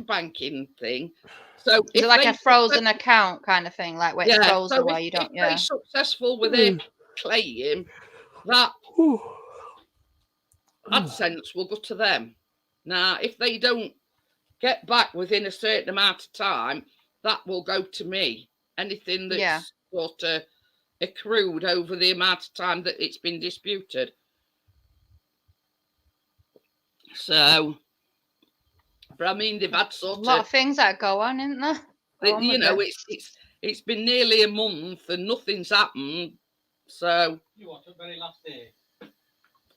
banking thing. So Is it like a frozen account kind of thing, like where it's frozen so while you don't? If they're successful with their claim, that AdSense will go to them. Now, if they don't get back within a certain amount of time, that will go to me. Anything that's sort of accrued over the amount of time that it's been disputed. So, but I mean, they've had sort of a lot of things that go on, isn't there? It's been nearly a month and nothing's happened. So what the very last day?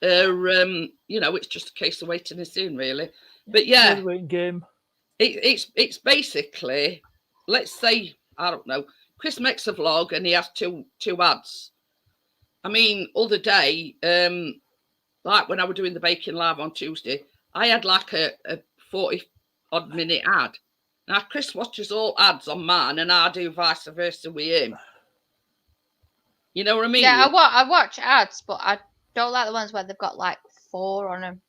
It's just a case of waiting and seeing, really. But yeah, game. It's basically, let's say, I don't know, Chris makes a vlog and he has two ads. I mean, other day, like when I was doing the baking live on Tuesday, I had like a 40-odd minute ad. Now Chris watches all ads on mine, and I do vice versa with him. You know what I mean? Yeah, I watch ads, but I don't like the ones where they've got like 4 on them.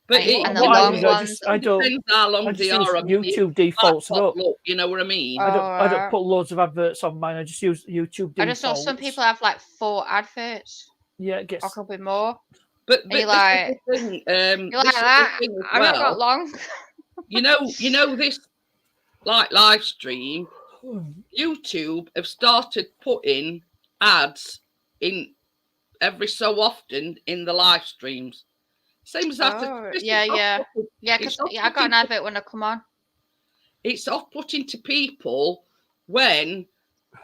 But and the long ones. I don't. Depends how long they are. YouTube defaults it up. You know what I mean? I don't put loads of adverts on mine. I just use YouTube defaults. I just know some people have like 4 adverts. Yeah, it gets. Or could be more. But you're like, that. I've not got long. you know this like live stream. YouTube have started putting ads in every so often in the live streams. Same as that. Yeah, because I got an advert when I come on. It's off-putting to people when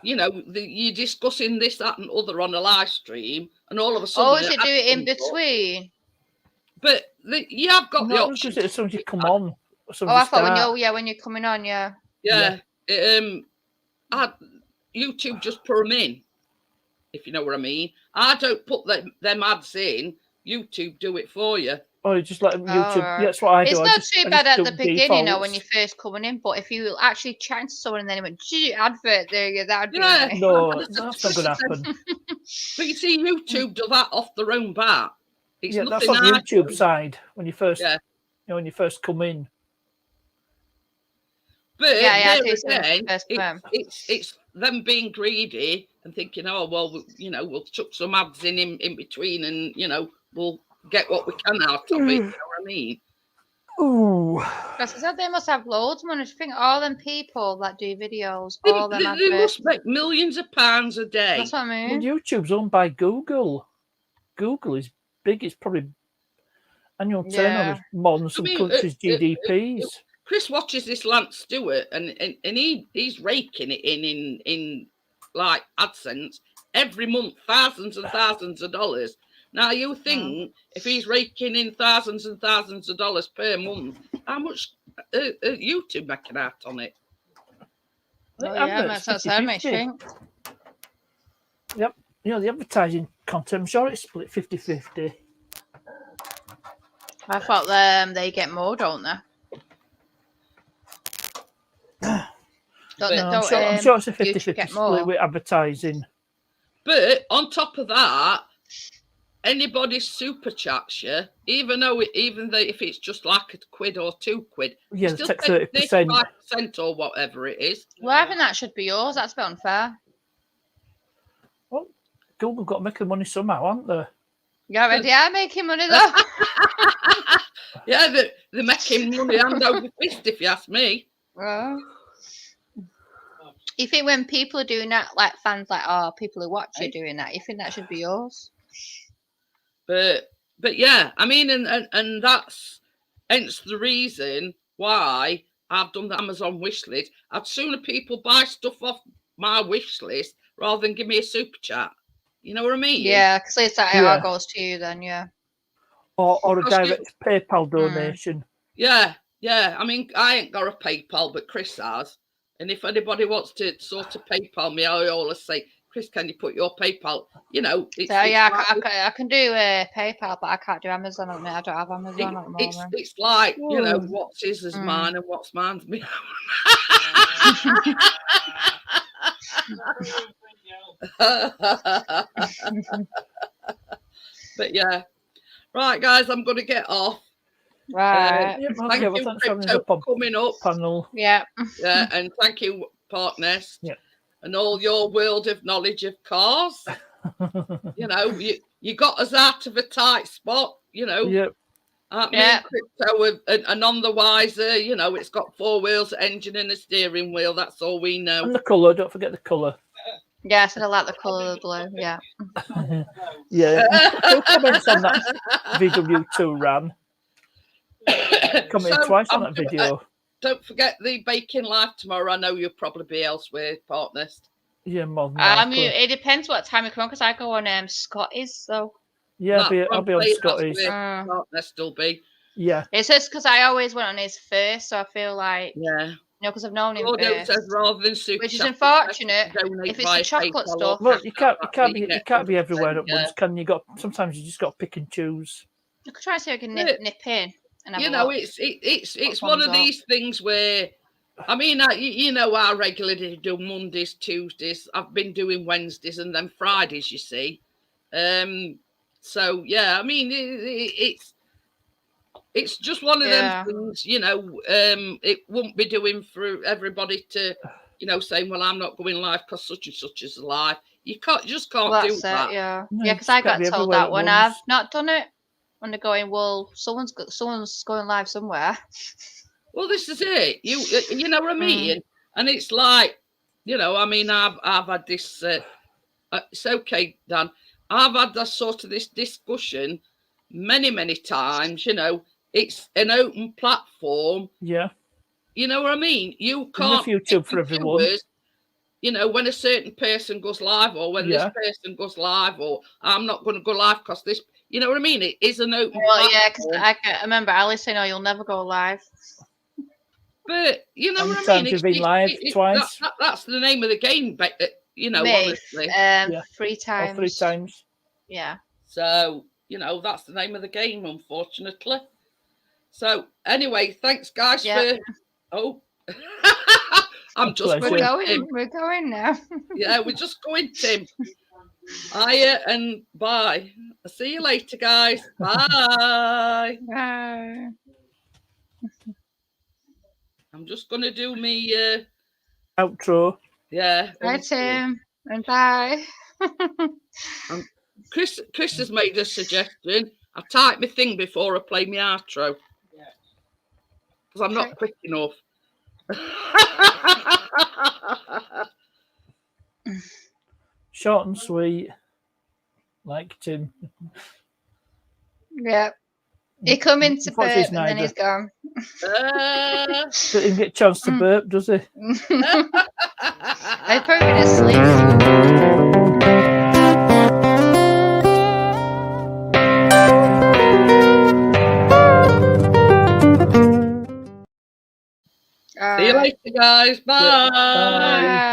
you're discussing this, that, and other on a live stream, and all of a sudden. Oh, is it do it in between? But you have got the option. As soon as you come on. I thought when you're coming on, Yeah. YouTube just put them in, if you know what I mean. I don't put them ads in. YouTube do it for you. Oh, just like YouTube. That's what I do. It's not too bad at the beginning, defaults. when you're first coming in. But if you actually chat to someone and then it went, gee, advert there, that'd be nice. No, that's not going to happen. But you see, YouTube do that off their own bat. That's on the YouTube side when you first, when you first come in. But it's them being greedy and thinking, oh well, we'll chuck some ads in between, and we'll get what we can out of it. You know what I mean? Ooh. Because they must have loads of money. I think all them people that do videos, all them adverts, they must make millions of pounds a day. That's what I mean. Well, YouTube's owned by Google. Google is big. It's probably annual turnover more than some countries' GDPs. Chris watches this Lance Stewart, and he's raking it in like AdSense every month, thousands and thousands of dollars. Now you think if he's raking in thousands and thousands of dollars per month, how much YouTube making out on it? That's how much think. Yep, the advertising content, I'm sure it's split 50-50. I thought they get more, don't they? I'm sure it's a 50-50 split with advertising. But on top of that, anybody super chats you, even though if it's just like £1 or £2, yeah, still take 30%, 35% or whatever it is. Well, I think that should be yours. That's a bit unfair. Well, Google got to make the money somehow, aren't they? Yeah, they are making money though. Yeah, they're making money hand over fist, if you ask me. Well, you think when people are doing that, like fans, people who watch you doing that, you think that should be yours? But yeah, I mean, and that's hence the reason why I've done the Amazon wish list. I'd sooner people buy stuff off my wish list rather than give me a super chat. You know what I mean? Yeah, because it's that it all goes to you then, yeah. or a Because direct PayPal donation. Yeah. I mean, I ain't got a PayPal, but Chris has. And if anybody wants to sort of PayPal me, I always say, Chris, can you put your PayPal? You know, it's So yeah, like, I can do PayPal, but I can't do Amazon at the minute. I don't have Amazon at the moment. it's like, you know, Whoa. what's his is mine and what's mine's me. But yeah. Right, guys, I'm going to get off. Right. Yep, Thank okay, well, you, thanks for having us Crypto, up on for coming up. panel. Yeah. Yeah, and thank you, Partnest, Yep. and all your world of knowledge of cars. You know, you got us out of a tight spot, you know. Yep. Me and Crypto are none the wiser. You know, it's got 4 wheels, engine, and a steering wheel. That's all we know. And the colour, don't forget the colour. Yeah, I said I like the colour of the blue. Yeah. Yeah. No comments on that VW2 ran. Commented twice on that video. Don't forget the baking live tomorrow. I know you'll probably be elsewhere, Partnest. Yeah, more than likely. It depends what time you come on because I go on Scotty's. So Yeah, I'll be on Scotty's. Partnest will be. Yeah. It's just because I always went on his first, so I feel like because I've known him first, says rather than which is unfortunate. If it's the chocolate stuff, well, you can't be everywhere at once, can you? Sometimes you just got to pick and choose. I could try to see if I can nip in. And you know, it's one of these things where, I mean, you know, I regularly do Mondays, Tuesdays. I've been doing Wednesdays and then Fridays. You see, so yeah, I mean, it's just one of them things, you know. It won't be doing for everybody to, you know, saying, well, I'm not going live because such and such is live. You just can't do that. Yeah, No, because I got told that when I've not done it. When they're going, well, someone's going live somewhere. Well, this is it. You know what I mean? And it's like, you know, I mean, I've had this. It's okay, Dan. I've had this discussion many times. You know, it's an open platform. Yeah. You know what I mean? You can't YouTube for everyone. Viewers, you know, when a certain person goes live, or when this person goes live, or I'm not going to go live because this. You know what I mean? It is an open platform. Yeah, because I remember Alice saying, "Oh, you'll never go live." But you know what I mean? You've been live twice. That's the name of the game. But you know, honestly, 3 times. 3 times. Yeah. So you know, that's the name of the game, unfortunately. So anyway, thanks guys for. Oh, I'm just. We're going now. Yeah, we're just going, Tim. Hiya and bye. I'll see you later, guys. Bye. Bye. I'm just gonna do me outro. Yeah. Bye, Tim. And bye. Chris has made a suggestion. I type my thing before I play my outro. Because I'm not quick enough. Short and sweet, like Tim. Yeah. He come into burp and then he's gone. Doesn't get a chance to burp, does he? I've probably been asleep. See you later, guys. Bye. Bye.